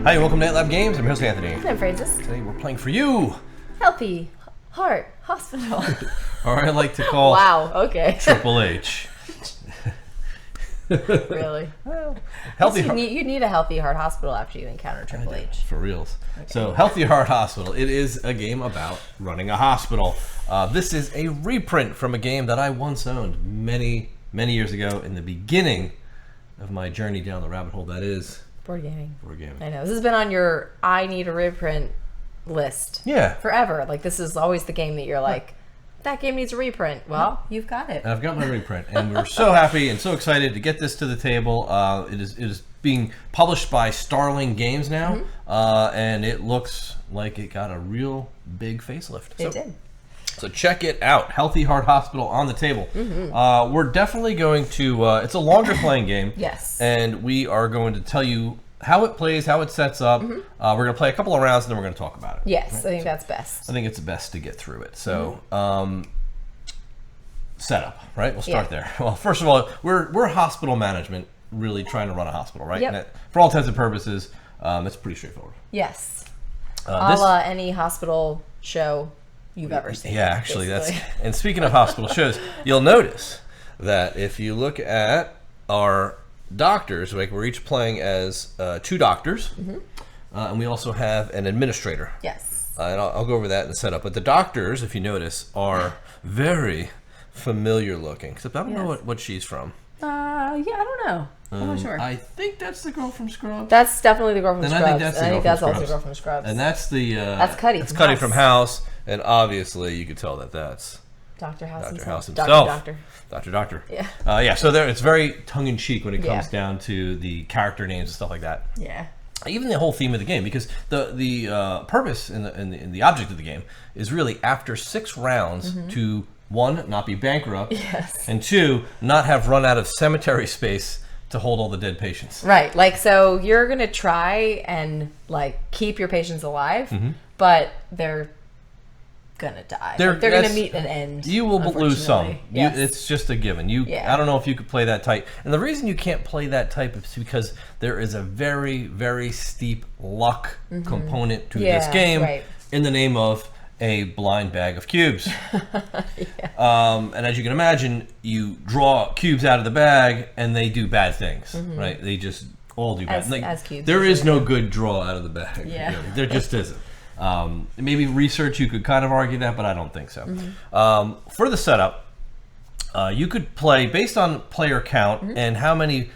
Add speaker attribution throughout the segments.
Speaker 1: Hi, welcome to Lab Games. I'm your host Anthony.
Speaker 2: I'm Francis.
Speaker 1: Today we're playing for you.
Speaker 2: Healthy Heart Hospital.
Speaker 1: Or I like to call
Speaker 2: Wow, okay.
Speaker 1: Triple H.
Speaker 2: Really?
Speaker 1: Well, Healthy
Speaker 2: you
Speaker 1: Heart.
Speaker 2: need, you need a Healthy Heart Hospital after you encounter Triple H.
Speaker 1: For reals.
Speaker 2: Okay.
Speaker 1: So, Healthy Heart Hospital. It is a game about running a hospital. This is a reprint from a game that I once owned many years ago in the beginning of my journey down the rabbit hole that is
Speaker 2: Boardgaming.
Speaker 1: Boardgaming.
Speaker 2: I know. This has been on your I need a reprint list.
Speaker 1: Yeah.
Speaker 2: Forever. Like, this is always the game that you're like, that game needs a reprint. Well, you've got it.
Speaker 1: And I've got my reprint, and we're so happy and so excited to get this to the table. It is being published by Starling Games now, and it looks like it got a real big facelift.
Speaker 2: It did.
Speaker 1: So check it out. Healthy Heart Hospital on the table. We're definitely going to, it's a longer playing game.
Speaker 2: Yes.
Speaker 1: And we are going to tell you how it plays, how it sets up. We're going to play a couple of rounds and then we're going to talk about it.
Speaker 2: Yes,
Speaker 1: Right?
Speaker 2: I think that's best.
Speaker 1: I think it's best to get through it. So, setup, right? We'll start there. Well, first of all, we're hospital management, really trying to run a hospital, right?
Speaker 2: Yep.
Speaker 1: And for all intents and purposes, it's pretty straightforward.
Speaker 2: Yes.
Speaker 1: This-
Speaker 2: A la any hospital show you've ever seen.
Speaker 1: Yeah, actually,
Speaker 2: basically.
Speaker 1: and speaking of hospital shows, you'll notice that if you look at our doctors, like we're each playing as two doctors, and we also have an administrator.
Speaker 2: Yes.
Speaker 1: And I'll go over that in the setup. But the doctors, if you notice, are very familiar looking. Except I don't know what she's from.
Speaker 2: Yeah, I don't know. I'm not sure.
Speaker 1: I think that's the girl from Scrubs.
Speaker 2: That's definitely the girl from
Speaker 1: Then
Speaker 2: Scrubs.
Speaker 1: I think that's the girl from
Speaker 2: also
Speaker 1: Scrubs.
Speaker 2: the girl from Scrubs.
Speaker 1: And that's the
Speaker 2: That's Cuddy.
Speaker 1: That's
Speaker 2: from
Speaker 1: Cuddy
Speaker 2: House.
Speaker 1: from House, and obviously you could tell that that's
Speaker 2: Dr. House
Speaker 1: Dr.
Speaker 2: himself.
Speaker 1: House himself.
Speaker 2: Doctor.
Speaker 1: Yeah. Yeah. So there, it's very tongue in cheek when it comes
Speaker 2: Yeah.
Speaker 1: down to the character names and stuff like that.
Speaker 2: Yeah.
Speaker 1: Even the whole theme of the game, because the purpose in the object of the game is really after 6 rounds to 1, not be bankrupt,
Speaker 2: Yes.
Speaker 1: and 2, not have run out of cemetery space to hold all the dead patients.
Speaker 2: Right. Like, so you're going to try and, like, keep your patients alive, but they're going to die. They're going to meet an end.
Speaker 1: You will lose some.
Speaker 2: unfortunately. Yes.
Speaker 1: It's just a given.
Speaker 2: Yeah.
Speaker 1: I don't know if you could play that type. And the reason you can't play that type is because there is a very, very steep luck component to this game in the name of a blind bag of cubes. And as you can imagine, you draw cubes out of the bag and they do bad things, right? They just all do bad things.
Speaker 2: As cubes.
Speaker 1: There is no good draw out of the bag.
Speaker 2: Yeah.
Speaker 1: Really. There just isn't. Maybe research, you could kind of argue that, but I don't think so. For the setup, you could play based on player count and how many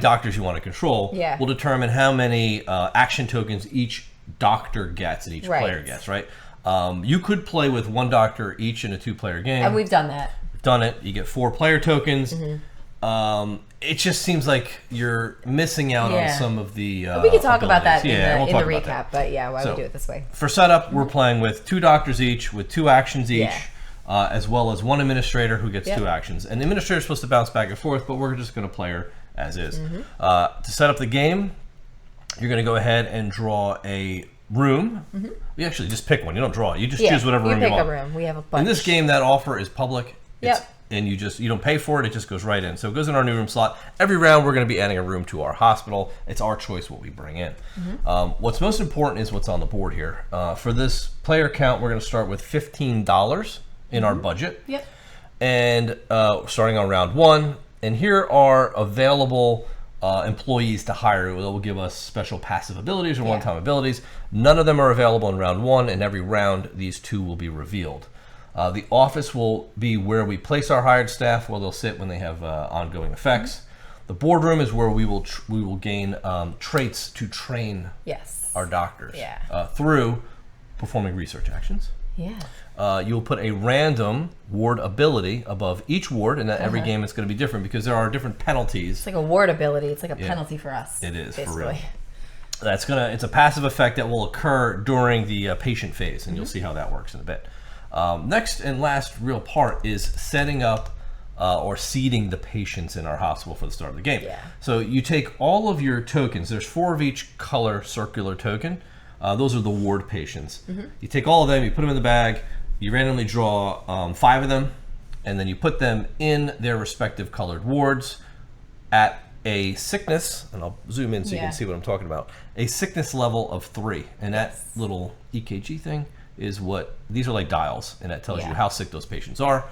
Speaker 1: doctors you want to control will determine how many action tokens each doctor gets and each player gets, right? You could play with 1 doctor each in a 2-player game.
Speaker 2: And we've done that.
Speaker 1: We've done it. You get 4 player tokens. It just seems like you're missing out on some of the
Speaker 2: we could talk about that
Speaker 1: we'll
Speaker 2: in
Speaker 1: talk
Speaker 2: the
Speaker 1: about
Speaker 2: recap,
Speaker 1: that.
Speaker 2: but yeah, why
Speaker 1: So,
Speaker 2: we do it this way.
Speaker 1: For setup, we're playing with 2 doctors each, with 2 actions each, as well as 1 administrator who gets 2 actions. And the administrator is supposed to bounce back and forth, but we're just going to play her as is. To set up the game, you're going to go ahead and draw a room. You actually just pick one. You don't draw. You just choose whatever room you want.
Speaker 2: You pick a room. We have a bunch.
Speaker 1: In this game, that offer is public. And you don't pay for it. It just goes right in. So it goes in our new room slot. Every round, we're going to be adding a room to our hospital. It's our choice what we bring in. What's most important is what's on the board here. For this player count, we're going to start with $15 in our budget. And starting on round 1. And here are available employees to hire that will give us special passive abilities or one-time abilities. None of them are available in round 1, and every round these 2 will be revealed. The office will be where we place our hired staff, where they'll sit when they have ongoing effects. The boardroom is where we will gain traits to train our doctors through performing research actions. You'll put a random ward ability above each ward, and every game it's going to be different because there are different penalties.
Speaker 2: It's like a ward ability. It's like a penalty for us.
Speaker 1: It is,
Speaker 2: basically.
Speaker 1: for real. It's a passive effect that will occur during the patient phase, and you'll see how that works in a bit. Next and last real part is setting up or seating the patients in our hospital for the start of the game. So you take all of your tokens. There's 4 of each color circular token. Those are the ward patients. You take all of them, you put them in the bag, you randomly draw 5 of them, and then you put them in their respective colored wards at a sickness, and I'll zoom in so you can see what I'm talking about, a sickness level of 3. And that little EKG thing is what, these are like dials, and that tells you how sick those patients are.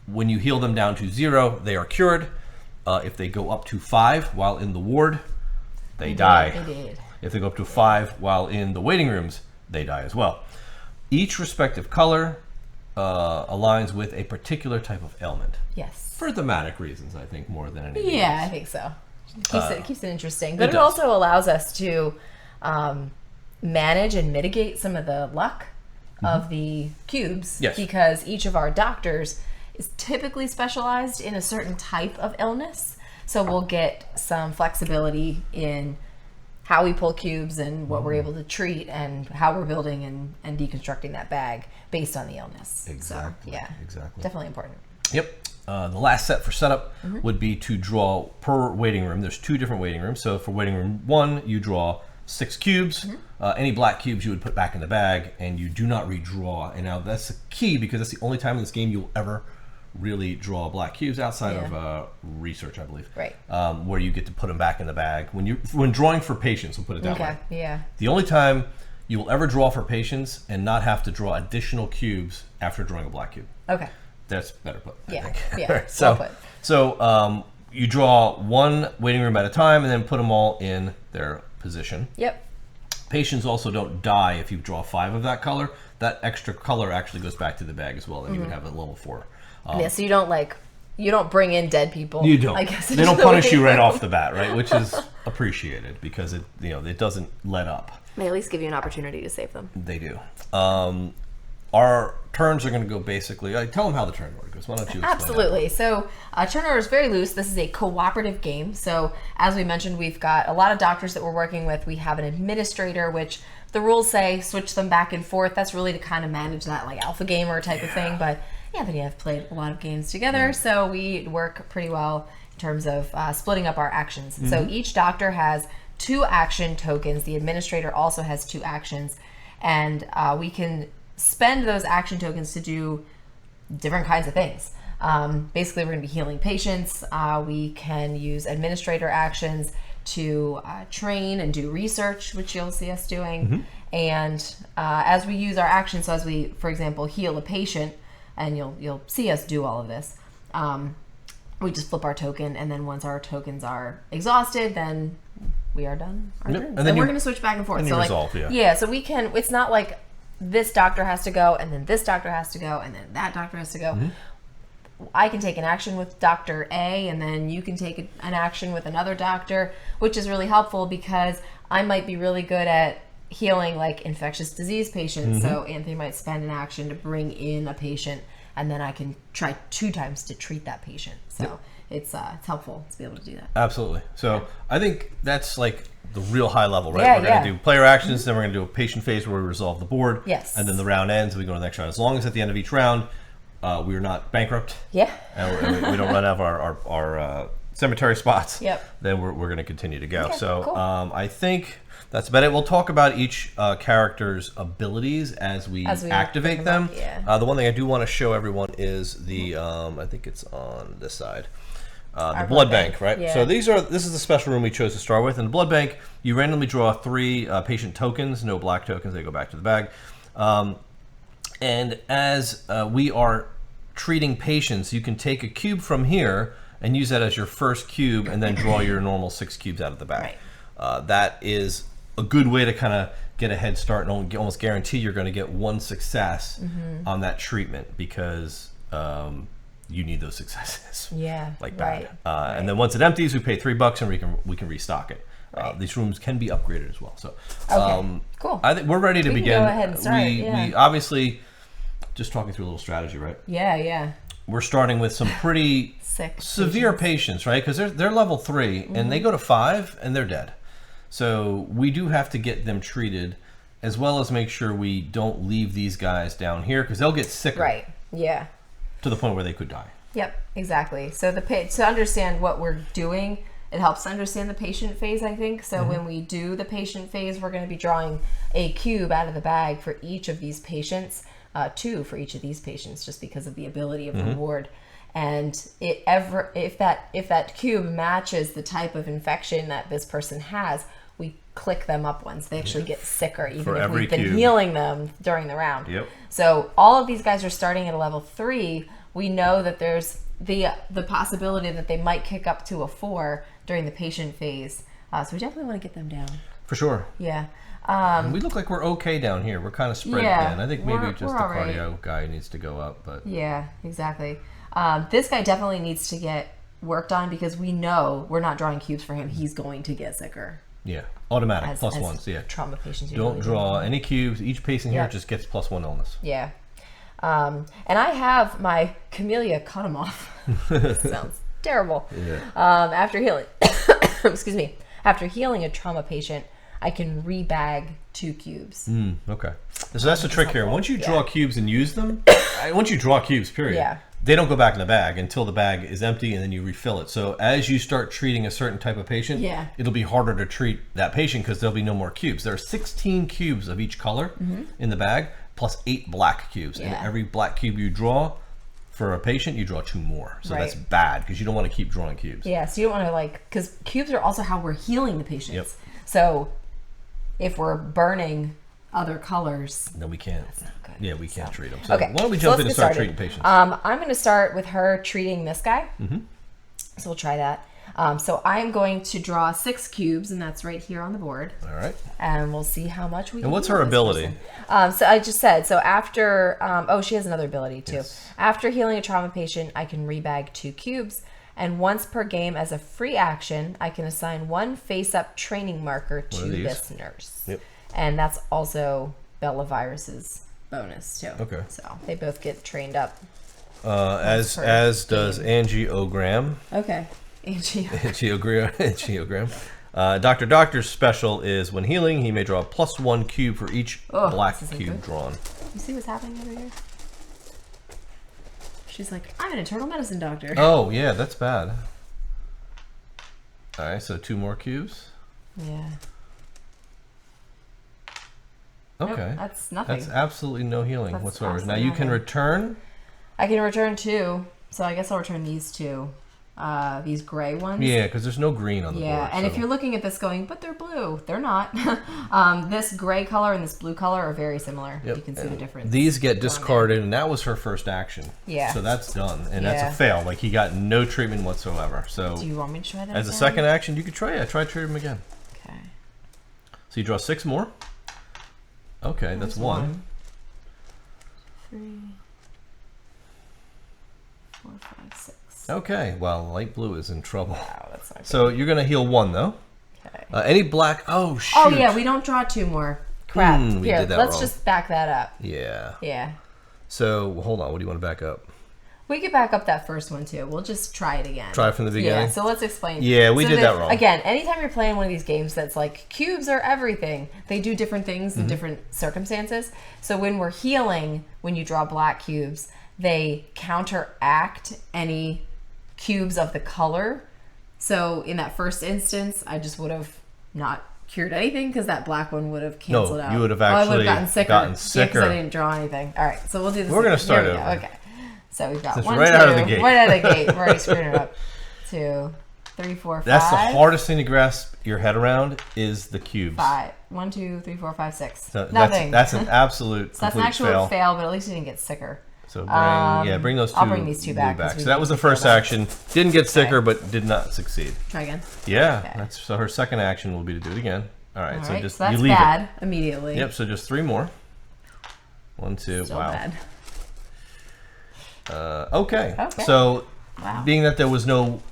Speaker 1: When you heal them down to 0, they are cured. If they go up to 5 while in the ward, they die. If they go up to 5 while in the waiting rooms, they die as well. Each respective color aligns with a particular type of ailment.
Speaker 2: Yes.
Speaker 1: For thematic reasons, I think, more than anything else.
Speaker 2: I think so. Keeps it interesting. But it also allows us to manage and mitigate some of the luck of the cubes.
Speaker 1: Yes.
Speaker 2: Because each of our doctors is typically specialized in a certain type of illness. So we'll get some flexibility in how we pull cubes and what we're able to treat and how we're building and deconstructing that bag based on the illness.
Speaker 1: Exactly.
Speaker 2: So,
Speaker 1: exactly.
Speaker 2: Definitely important.
Speaker 1: Yep. The last set for setup would be to draw per waiting room. There's 2 different waiting rooms. So for waiting room 1, you draw 6 cubes. Any black cubes you would put back in the bag, and you do not redraw. And now that's the key, because that's the only time in this game you'll ever really draw black cubes outside of research, I believe.
Speaker 2: Right.
Speaker 1: Where you get to put them back in the bag. When drawing for patients, we'll put it that way.
Speaker 2: Yeah.
Speaker 1: The only time you will ever draw for patients and not have to draw additional cubes after drawing a black cube.
Speaker 2: Okay.
Speaker 1: That's better put, I think.
Speaker 2: Yeah.
Speaker 1: So,
Speaker 2: well put.
Speaker 1: So you draw 1 waiting room at a time and then put them all in their position.
Speaker 2: Yep.
Speaker 1: Patients also don't die if you draw 5 of that color. That extra color actually goes back to the bag as well, and you would have a level 4.
Speaker 2: So you don't bring in dead people.
Speaker 1: You don't.
Speaker 2: I guess
Speaker 1: they don't punish you right off the bat, right? Which is appreciated, because it doesn't let up.
Speaker 2: They at least give you an opportunity to save them.
Speaker 1: They do. Our turns are going to go basically. Tell them how the turn order goes. Why don't you explain
Speaker 2: Absolutely. So turn order is very loose. This is a cooperative game. So as we mentioned, we've got a lot of doctors that we're working with. We have an administrator, which the rules say switch them back and forth. That's really to kind of manage that like alpha gamer type of thing. But Anthony and I have played a lot of games together, so we work pretty well in terms of splitting up our actions. So each doctor has 2 action tokens. The administrator also has 2 actions, and we can spend those action tokens to do different kinds of things. Basically, we're going to be healing patients. We can use administrator actions to train and do research, which you'll see us doing. And as we use our actions, so as we, for example, heal a patient, and you'll see us do all of this, we just flip our token, and then once our tokens are exhausted, then we are done our turns. And we're going to switch back and forth.
Speaker 1: And
Speaker 2: so
Speaker 1: resolve,
Speaker 2: so we can, it's not like this doctor has to go, and then this doctor has to go, and then that doctor has to go. I can take an action with Dr. A, and then you can take an action with another doctor, which is really helpful because I might be really good at healing like infectious disease patients. So Anthony might spend an action to bring in a patient, and then I can try 2 times to treat that patient. So it's helpful to be able to do that.
Speaker 1: Absolutely. So I think that's like the real high level, right? We're going to do player actions, then we're going to do a patient phase where we resolve the board.
Speaker 2: Yes.
Speaker 1: And then the round ends, and we go to the next round. As long as at the end of each round, we are not bankrupt.
Speaker 2: Yeah.
Speaker 1: And we don't run out of our cemetery spots.
Speaker 2: Yep.
Speaker 1: Then we're going to continue to go.
Speaker 2: Okay,
Speaker 1: so
Speaker 2: cool.
Speaker 1: I think that's about it. We'll talk about each character's abilities as we activate them. The one thing I do want to show everyone is the, I think it's on this side. The blood bank, right?
Speaker 2: Yeah.
Speaker 1: So this is the special room we chose to start with. In the blood bank, you randomly draw 3 patient tokens, no black tokens, they go back to the bag. And as we are treating patients, you can take a cube from here and use that as your first cube, and then draw your normal 6 cubes out of the bag.
Speaker 2: Right.
Speaker 1: That is a good way to kind of get a head start and almost guarantee you're going to get 1 success on that treatment, because you need those successes.
Speaker 2: Yeah.
Speaker 1: Like bad. And then once it empties, we pay $3 and we can restock it. These rooms can be upgraded as well. So
Speaker 2: cool.
Speaker 1: I think we're ready to begin.
Speaker 2: Can go ahead and start.
Speaker 1: We obviously just talking through a little strategy, right?
Speaker 2: Yeah.
Speaker 1: We're starting with some pretty severe patients, right? Because they're level 3 and they go to 5 and they're dead. So we do have to get them treated, as well as make sure we don't leave these guys down here, because they'll get sicker.
Speaker 2: Right. Yeah.
Speaker 1: To the point where they could die.
Speaker 2: Yep. Exactly. So to understand what we're doing, it helps to understand the patient phase, I think. So when we do the patient phase, we're going to be drawing a cube out of the bag for each of these patients. 2 for each of these patients, just because of the ability of the ward. And if that cube matches the type of infection that this person has, we click them up once. They actually get sicker, even if we've been healing them during the round.
Speaker 1: Yep.
Speaker 2: So all of these guys are starting at a level 3. We know that there's the possibility that they might kick up to a 4 during the patient phase. So we definitely want to get them down.
Speaker 1: For sure.
Speaker 2: Yeah.
Speaker 1: We look like we're okay down here. We're kind of spread thin. I think maybe just the cardio guy needs to go up. But
Speaker 2: yeah, exactly. This guy definitely needs to get worked on, because we know we're not drawing cubes for him. He's going to get sicker.
Speaker 1: Yeah, automatic, plus ones. Yeah.
Speaker 2: Trauma patients.
Speaker 1: Don't draw any cubes. Each patient here just gets +1 illness.
Speaker 2: Yeah. And I have my Camellia cut him off. Sounds terrible.
Speaker 1: Yeah.
Speaker 2: After healing, excuse me, after healing a trauma patient, I can rebag 2 cubes.
Speaker 1: Okay. So that's the trick here. Once you draw cubes and use them, once you draw cubes, period, they don't go back in the bag until the bag is empty, and then you refill it. So as you start treating a certain type of patient, it'll be harder to treat that patient because there'll be no more cubes. There are 16 cubes of each color in the bag, plus 8 black cubes. And every black cube you draw for a patient, you draw 2 more. So that's bad, because you don't want to keep drawing cubes.
Speaker 2: Yeah, so you don't want to, because cubes are also how we're healing the patients. Yep. So if we're burning other colors,
Speaker 1: then we can't.
Speaker 2: That's not good.
Speaker 1: Yeah, we can't treat them. So
Speaker 2: okay.
Speaker 1: why don't we jump in and start treating patients?
Speaker 2: I'm going to start with her treating this guy. So we'll try that. So I'm going to draw 6 cubes, and that's right here on the board.
Speaker 1: All right.
Speaker 2: And we'll see how much we can.
Speaker 1: And what's her ability?
Speaker 2: So I just said, so after, she has another ability too. Yes. After healing a trauma patient, I can rebag 2 cubes. And once per game, as a free action, I can assign 1 face-up training marker to this nurse. Yep. And that's also Bella Virus's bonus too. Okay. So they both get trained up.
Speaker 1: As does angiogram.
Speaker 2: Okay.
Speaker 1: Angiogram. Doctor's special is when healing, he may draw a +1 cube for each black cube drawn.
Speaker 2: You see what's happening over here? She's like, I'm an internal medicine doctor.
Speaker 1: Oh, yeah, that's bad. All right, so 2 more cubes.
Speaker 2: Yeah.
Speaker 1: Okay.
Speaker 2: Nope, that's nothing.
Speaker 1: That's absolutely no healing whatsoever. Now you can return.
Speaker 2: I can return 2. So I guess I'll return these 2. These gray ones.
Speaker 1: Yeah, because there's no green on the board.
Speaker 2: Yeah, and if you're looking at this going, but they're blue. They're not. This gray color and this blue color are very similar. Yep. You can see the difference.
Speaker 1: These get discarded, and that was her first action. Yeah. So that's done, and that's a fail. Like, he got no treatment whatsoever. So
Speaker 2: do you want me to try that
Speaker 1: as a second action, you could try it. Try to treat him again.
Speaker 2: Okay.
Speaker 1: So you draw 6 more. Okay, that's 1.
Speaker 2: 3, 4, 5, 6.
Speaker 1: Okay, well, light blue is in trouble.
Speaker 2: Wow, that's not good.
Speaker 1: So you're going to heal 1, though. Okay. Any black... Oh, shoot.
Speaker 2: Oh, yeah, we don't draw 2 more. Crap. Here, let's
Speaker 1: wrong.
Speaker 2: just back that up.
Speaker 1: Yeah.
Speaker 2: Yeah.
Speaker 1: So, hold on. What do you want to back up?
Speaker 2: We could back up that first one, too. We'll just try it again.
Speaker 1: Try it from the beginning?
Speaker 2: Yeah, so let's explain.
Speaker 1: Yeah, we did that wrong.
Speaker 2: Again, anytime you're playing one of these games that's like, cubes are everything. They do different things in different circumstances. So when we're healing, when you draw black cubes, they counteract any cubes of the color. So in that first instance, I just would have not cured anything because that black one would have canceled out.
Speaker 1: You would have actually
Speaker 2: gotten sicker. Because I didn't draw anything. All right, so we'll do this.
Speaker 1: We're going to start over.
Speaker 2: Okay. So we've got
Speaker 1: Just
Speaker 2: 1,
Speaker 1: right
Speaker 2: 2,
Speaker 1: out of the gate.
Speaker 2: Right out of the gate. We're already screwing it up. 2, 3, 4, 5.
Speaker 1: That's the hardest thing to grasp your head around is the cubes.
Speaker 2: 5. 1, 2, 3, 4, 5, 6.
Speaker 1: So
Speaker 2: Nothing.
Speaker 1: That's an absolute
Speaker 2: so that's an actual fail, but at least he didn't get sicker.
Speaker 1: So bring those 2.
Speaker 2: I'll bring these 2 back.
Speaker 1: So that was the first action. Didn't get sicker, but did not succeed.
Speaker 2: Try again.
Speaker 1: Yeah. Okay. So her second action will be to do it again. All right. So just
Speaker 2: that's
Speaker 1: you leave
Speaker 2: bad
Speaker 1: it
Speaker 2: immediately.
Speaker 1: Yep. So just 3 more. 1, 2.
Speaker 2: Still
Speaker 1: wow.
Speaker 2: Bad.
Speaker 1: Okay. So being that there was no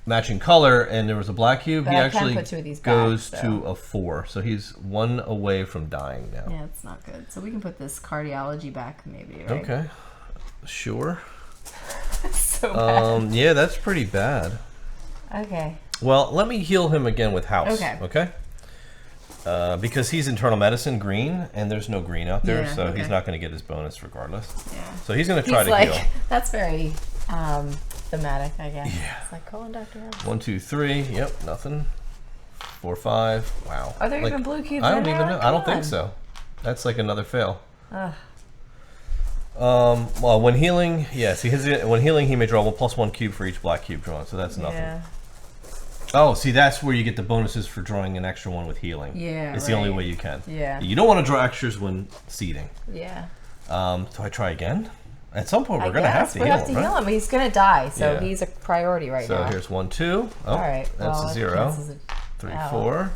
Speaker 1: matching color and there was a black cube, he actually goes to a 4. So he's 1 away from dying now.
Speaker 2: Yeah, it's not good. So we can put this cardiology back maybe, right?
Speaker 1: Okay. Sure.
Speaker 2: So bad.
Speaker 1: Yeah, that's pretty bad.
Speaker 2: Okay.
Speaker 1: Well, let me heal him again with house. Okay. Because he's internal medicine green, and there's no green out there, so he's not going to get his bonus regardless. Yeah. So he's going to try to heal.
Speaker 2: That's very thematic, I guess. Yeah. It's like colon Dr.
Speaker 1: 1, 2, 3. Yep, nothing. 4, 5. Wow.
Speaker 2: Are there even blue cubes?
Speaker 1: I don't even know. I don't think so. That's like another fail. Well, when healing, yes, when healing, he may draw +1 cube for each black cube drawn. So that's nothing.
Speaker 2: Yeah.
Speaker 1: Oh, see, that's where you get the bonuses for drawing an extra one with healing.
Speaker 2: Yeah,
Speaker 1: it's the only way you can.
Speaker 2: Yeah.
Speaker 1: You don't want to draw extras when seeding.
Speaker 2: Yeah.
Speaker 1: Do I try again? At some point, we're going to have to heal him.
Speaker 2: We have to heal him. He's going to die, so he's a priority now.
Speaker 1: So here's 1, 2. Oh,
Speaker 2: all right.
Speaker 1: That's a 0. 3, 4,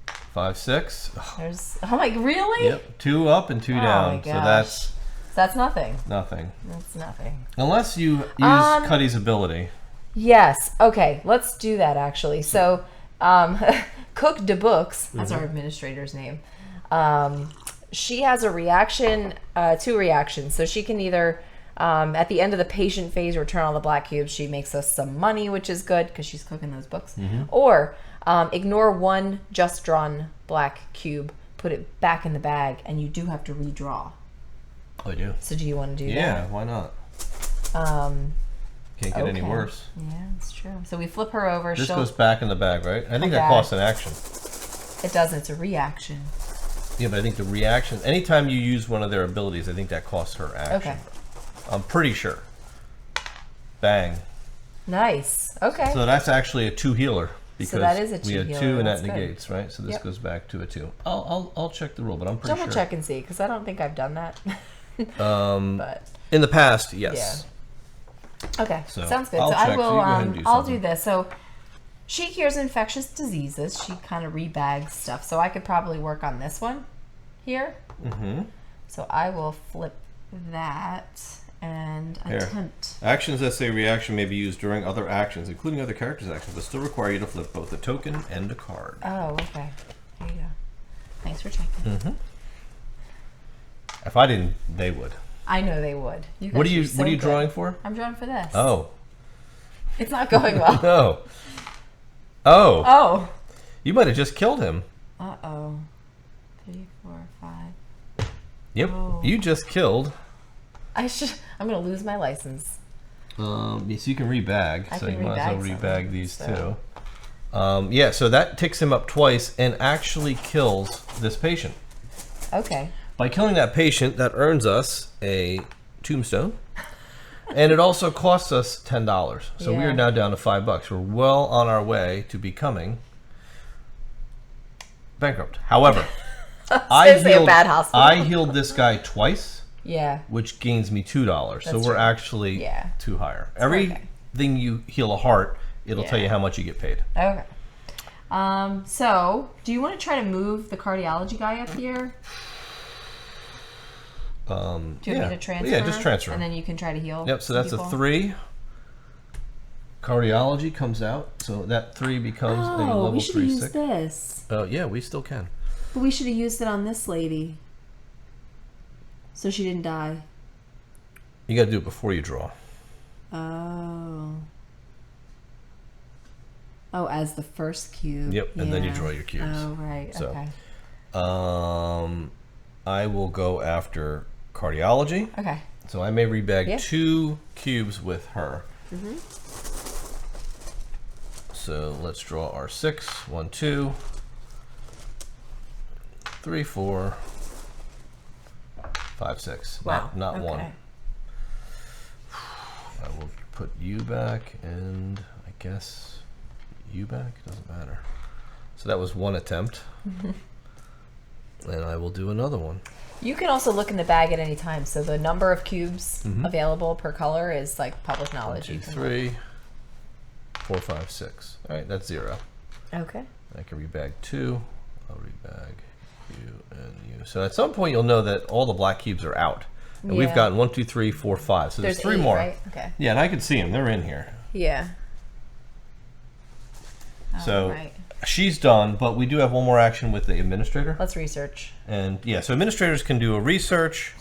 Speaker 1: 5, 6.
Speaker 2: There's. Oh my! Really?
Speaker 1: Yep. 2 up and 2 down.
Speaker 2: My gosh.
Speaker 1: So
Speaker 2: that's nothing.
Speaker 1: Nothing.
Speaker 2: That's nothing.
Speaker 1: Unless you use Cuddy's ability.
Speaker 2: Yes. Okay. Let's do that actually. So, Cook de Books. That's our administrator's name. She has a reaction, 2 reactions. So she can either, at the end of the patient phase, return all the black cubes. She makes us some money, which is good because she's cooking those books. Or ignore 1 just drawn black cube, put it back in the bag, and you do have to redraw.
Speaker 1: I do.
Speaker 2: So do you want to do that?
Speaker 1: Yeah, why not? Can't get any worse.
Speaker 2: Yeah, that's true. So we flip her over.
Speaker 1: This goes back in the bag, right? I think that costs an action.
Speaker 2: It doesn't. It's a reaction.
Speaker 1: Yeah, but I think the reaction, anytime you use one of their abilities, I think that costs her action.
Speaker 2: Okay.
Speaker 1: I'm pretty sure. Bang.
Speaker 2: Nice. Okay.
Speaker 1: So that's actually a 2 healer. Because
Speaker 2: so that is a 2 healer.
Speaker 1: We had 2 and that
Speaker 2: good.
Speaker 1: negates, right? So this goes back to a 2. I'll check the rule, but I'm pretty sure.
Speaker 2: Double check and see, because I don't think I've done that.
Speaker 1: But in the past, yes.
Speaker 2: Yeah. Okay,
Speaker 1: so
Speaker 2: sounds good.
Speaker 1: I'll
Speaker 2: so
Speaker 1: check.
Speaker 2: I will.
Speaker 1: So you go ahead and do
Speaker 2: I'll
Speaker 1: something.
Speaker 2: do this. So she cures infectious diseases. She kind of rebags stuff. So I could probably work on this one here. So I will flip that and attempt.
Speaker 1: Actions that say reaction may be used during other actions, including other characters' actions, but still require you to flip both a token and a card.
Speaker 2: Oh, okay. There you go. Thanks for checking.
Speaker 1: If I didn't, they would.
Speaker 2: I know they would.
Speaker 1: What are you drawing for?
Speaker 2: I'm drawing for this.
Speaker 1: Oh.
Speaker 2: It's not going well.
Speaker 1: No. Oh.
Speaker 2: Oh.
Speaker 1: You might have just killed him.
Speaker 2: Uh-oh. 3, 4, 5.
Speaker 1: Yep.
Speaker 2: Oh.
Speaker 1: You just killed.
Speaker 2: I'm going to lose my license.
Speaker 1: Yes, you can rebag.
Speaker 2: I
Speaker 1: So
Speaker 2: can
Speaker 1: you might as well
Speaker 2: rebag
Speaker 1: rebag these
Speaker 2: so.
Speaker 1: two. Yeah, so that ticks him up twice and actually kills this patient.
Speaker 2: Okay.
Speaker 1: By killing that patient, that earns us a tombstone. And it also costs us $10. So we are now down to $5. We're well on our way to becoming bankrupt. However, I healed this guy twice.
Speaker 2: Yeah.
Speaker 1: Which gains me $2. So we're actually 2 higher. Everything you heal a heart, it'll tell you how much you get paid.
Speaker 2: Okay. So, do you want to try to move the cardiology guy up here? Do you want me to transfer?
Speaker 1: Yeah, just transfer.
Speaker 2: And then you can try to heal.
Speaker 1: Yep, so that's people. A 3. Cardiology comes out, so that 3 becomes a level 3 6.
Speaker 2: We should have used this.
Speaker 1: Oh, yeah, we still can.
Speaker 2: But we should have used it on this lady. So she didn't die.
Speaker 1: You got to do it before you draw.
Speaker 2: Oh. Oh, as the first cube.
Speaker 1: Yep, and then you draw your cubes.
Speaker 2: Oh, right.
Speaker 1: So,
Speaker 2: okay.
Speaker 1: I will go after cardiology.
Speaker 2: Okay.
Speaker 1: So I may rebag 2 cubes with her. So let's draw our 6. 1, 2, 3, 4, 5, 6.
Speaker 2: Wow.
Speaker 1: Not 1. I will put you back and I guess you back. Doesn't matter. So that was 1 attempt. And I will do another one.
Speaker 2: You can also look in the bag at any time. So the number of cubes available per color is like public knowledge.
Speaker 1: 1, 2, 3, 4, 5, 6. All right, that's 0.
Speaker 2: Okay.
Speaker 1: I can rebag 2. I'll rebag you and you. So at some point you'll know that all the black cubes are out. And we've gotten 1, 2, 3, 4, 5. So there's 3 more.
Speaker 2: Right? Okay.
Speaker 1: Yeah, and I can see them. They're in here.
Speaker 2: Yeah.
Speaker 1: So she's done, but we do have one more action with the administrator.
Speaker 2: Let's research.
Speaker 1: And yeah, so administrators can do a research.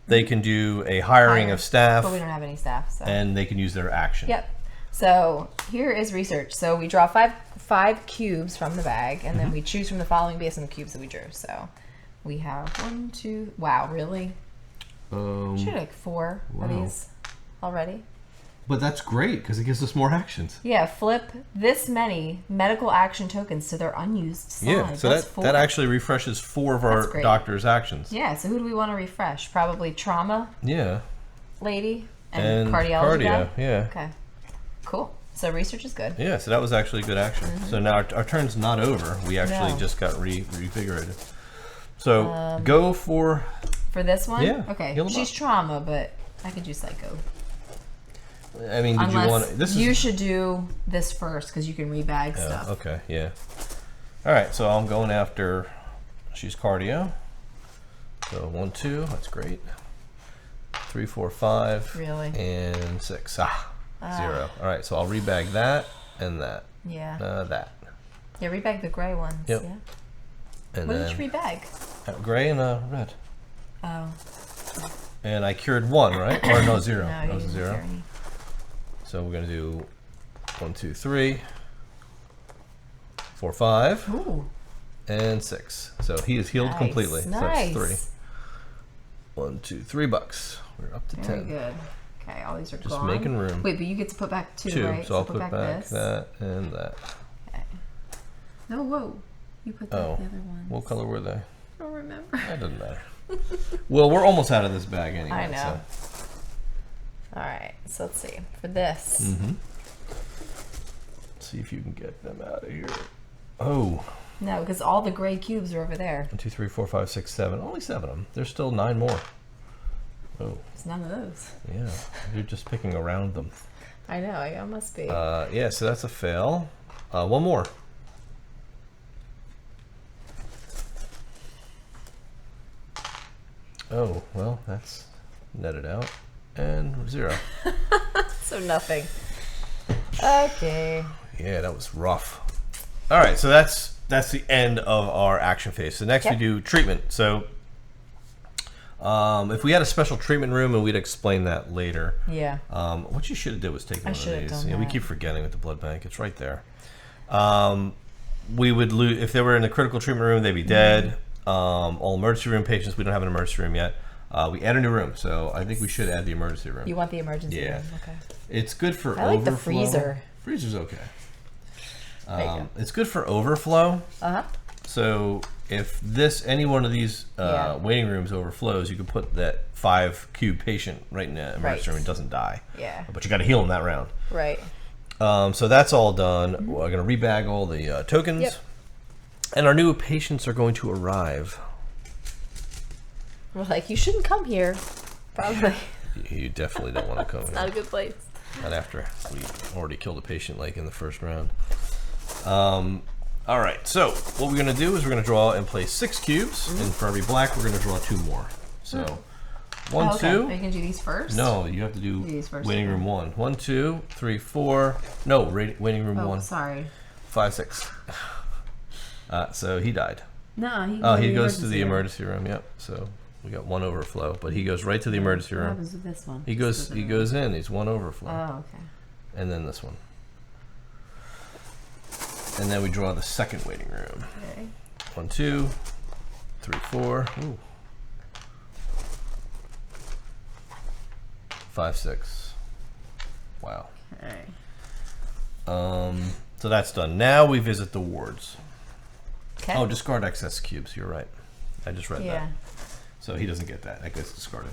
Speaker 1: They can do a hiring of staff.
Speaker 2: But we don't have any staff. So.
Speaker 1: And they can use their action.
Speaker 2: Yep. So here is research. So we draw five cubes from the bag, and then we choose from the following based on the cubes that we drew. So we have 1, 2. Wow, really? Should like 4 of these already.
Speaker 1: But that's great because it gives us more actions.
Speaker 2: Yeah, flip this many medical action tokens to their unused side.
Speaker 1: Yeah, so that actually refreshes 4 of our doctor's actions.
Speaker 2: Yeah, so who do we want to refresh? Probably trauma.
Speaker 1: Yeah.
Speaker 2: Lady and cardiology guy?
Speaker 1: Yeah.
Speaker 2: Okay. Cool. So research is good.
Speaker 1: Yeah, so that was actually a good action. So now our turn's not over. We actually just got revigorated. So go for
Speaker 2: this one?
Speaker 1: Yeah.
Speaker 2: Okay. She's trauma, but I could do psycho.
Speaker 1: I mean, did you want to...
Speaker 2: You should do this first because you can rebag stuff.
Speaker 1: Okay, yeah. All right, so I'm going after... She's cardio. So 1, 2, that's great. 3, 4, 5.
Speaker 2: Really?
Speaker 1: And 6. 0. All right, so I'll rebag that and that.
Speaker 2: Yeah.
Speaker 1: That.
Speaker 2: Yeah, rebag the gray ones.
Speaker 1: Yep.
Speaker 2: Yeah. And what did you rebag?
Speaker 1: Gray and red.
Speaker 2: Oh.
Speaker 1: And I cured 1, right? Or no, 0.
Speaker 2: No,
Speaker 1: that was a 0. So we're going to do 1, 2, 3, 4, 5,
Speaker 2: Ooh.
Speaker 1: and 6. So he is healed completely.
Speaker 2: Nice.
Speaker 1: So that's 3. 1, 2, $3. We're up to 10.
Speaker 2: Very good. Okay, all these are
Speaker 1: just
Speaker 2: gone.
Speaker 1: Making room.
Speaker 2: Wait, but you get to put back 2, right?
Speaker 1: So I'll put back that and that.
Speaker 2: Okay. No, whoa. You put back the other ones.
Speaker 1: What color were they?
Speaker 2: I don't remember.
Speaker 1: That doesn't matter. Well, we're almost out of this bag anyway.
Speaker 2: I know.
Speaker 1: So.
Speaker 2: All right, so let's see. For this.
Speaker 1: See if you can get them out of here. Oh.
Speaker 2: No, because all the gray cubes are over there.
Speaker 1: 1, 2, 3, 4, 5, 6, 7. Only 7 of them. There's still 9 more. Oh.
Speaker 2: It's none of those.
Speaker 1: Yeah, you're just picking around them.
Speaker 2: I know, I must be.
Speaker 1: Yeah, so that's a fail. 1 more. Oh, well, that's netted out. And 0.
Speaker 2: So nothing. Okay.
Speaker 1: Yeah, that was rough. All right, so that's the end of our action phase. So next we do treatment. So if we had a special treatment room, and we'd explain that later.
Speaker 2: Yeah.
Speaker 1: What you should have did was take one of these.
Speaker 2: Done
Speaker 1: Yeah, we keep forgetting with the blood bank. It's right there. We would lose if they were in the critical treatment room. They'd be dead. All emergency room patients. We don't have an emergency room yet. We add a new room, so I think we should add the emergency room.
Speaker 2: You want the emergency room? Okay.
Speaker 1: It's good for
Speaker 2: I like the freezer.
Speaker 1: Freezer's okay. It's good for overflow. So if any one of these waiting rooms overflows, you can put that 5 cube patient right in the emergency room and doesn't die.
Speaker 2: Yeah.
Speaker 1: But you got to heal him that round.
Speaker 2: Right.
Speaker 1: So that's all done. We're going to rebag all the tokens.
Speaker 2: Yep.
Speaker 1: And our new patients are going to arrive.
Speaker 2: We're like, you shouldn't come here. Probably.
Speaker 1: You definitely don't want to come
Speaker 2: It's
Speaker 1: here.
Speaker 2: not a good place.
Speaker 1: Not after we already killed a patient like in the first round. All right, so what we're going to do is we're going to draw and place 6 cubes. And for every black, we're going to draw 2 more. So 1, 2.
Speaker 2: Are you going to do these first?
Speaker 1: No, you have to do
Speaker 2: these first,
Speaker 1: waiting room 1. 1, 2, 3, 4. No, waiting room 1.
Speaker 2: Sorry.
Speaker 1: 5, 6. So he died.
Speaker 2: No,
Speaker 1: he goes to the emergency room. Yep. So we got 1 overflow, but he goes right to the emergency room.
Speaker 2: What happens with this one?
Speaker 1: He goes in. He's 1 overflow.
Speaker 2: Oh, okay.
Speaker 1: And then this one. And then we draw the second waiting room.
Speaker 2: Okay.
Speaker 1: 1, 2, 3, 4. Ooh. 5, 6. Wow.
Speaker 2: Okay.
Speaker 1: So that's done. Now we visit the wards.
Speaker 2: Okay.
Speaker 1: Oh, discard excess cubes. You're right. I just read that.
Speaker 2: Yeah.
Speaker 1: So he doesn't get that. That gets discarded.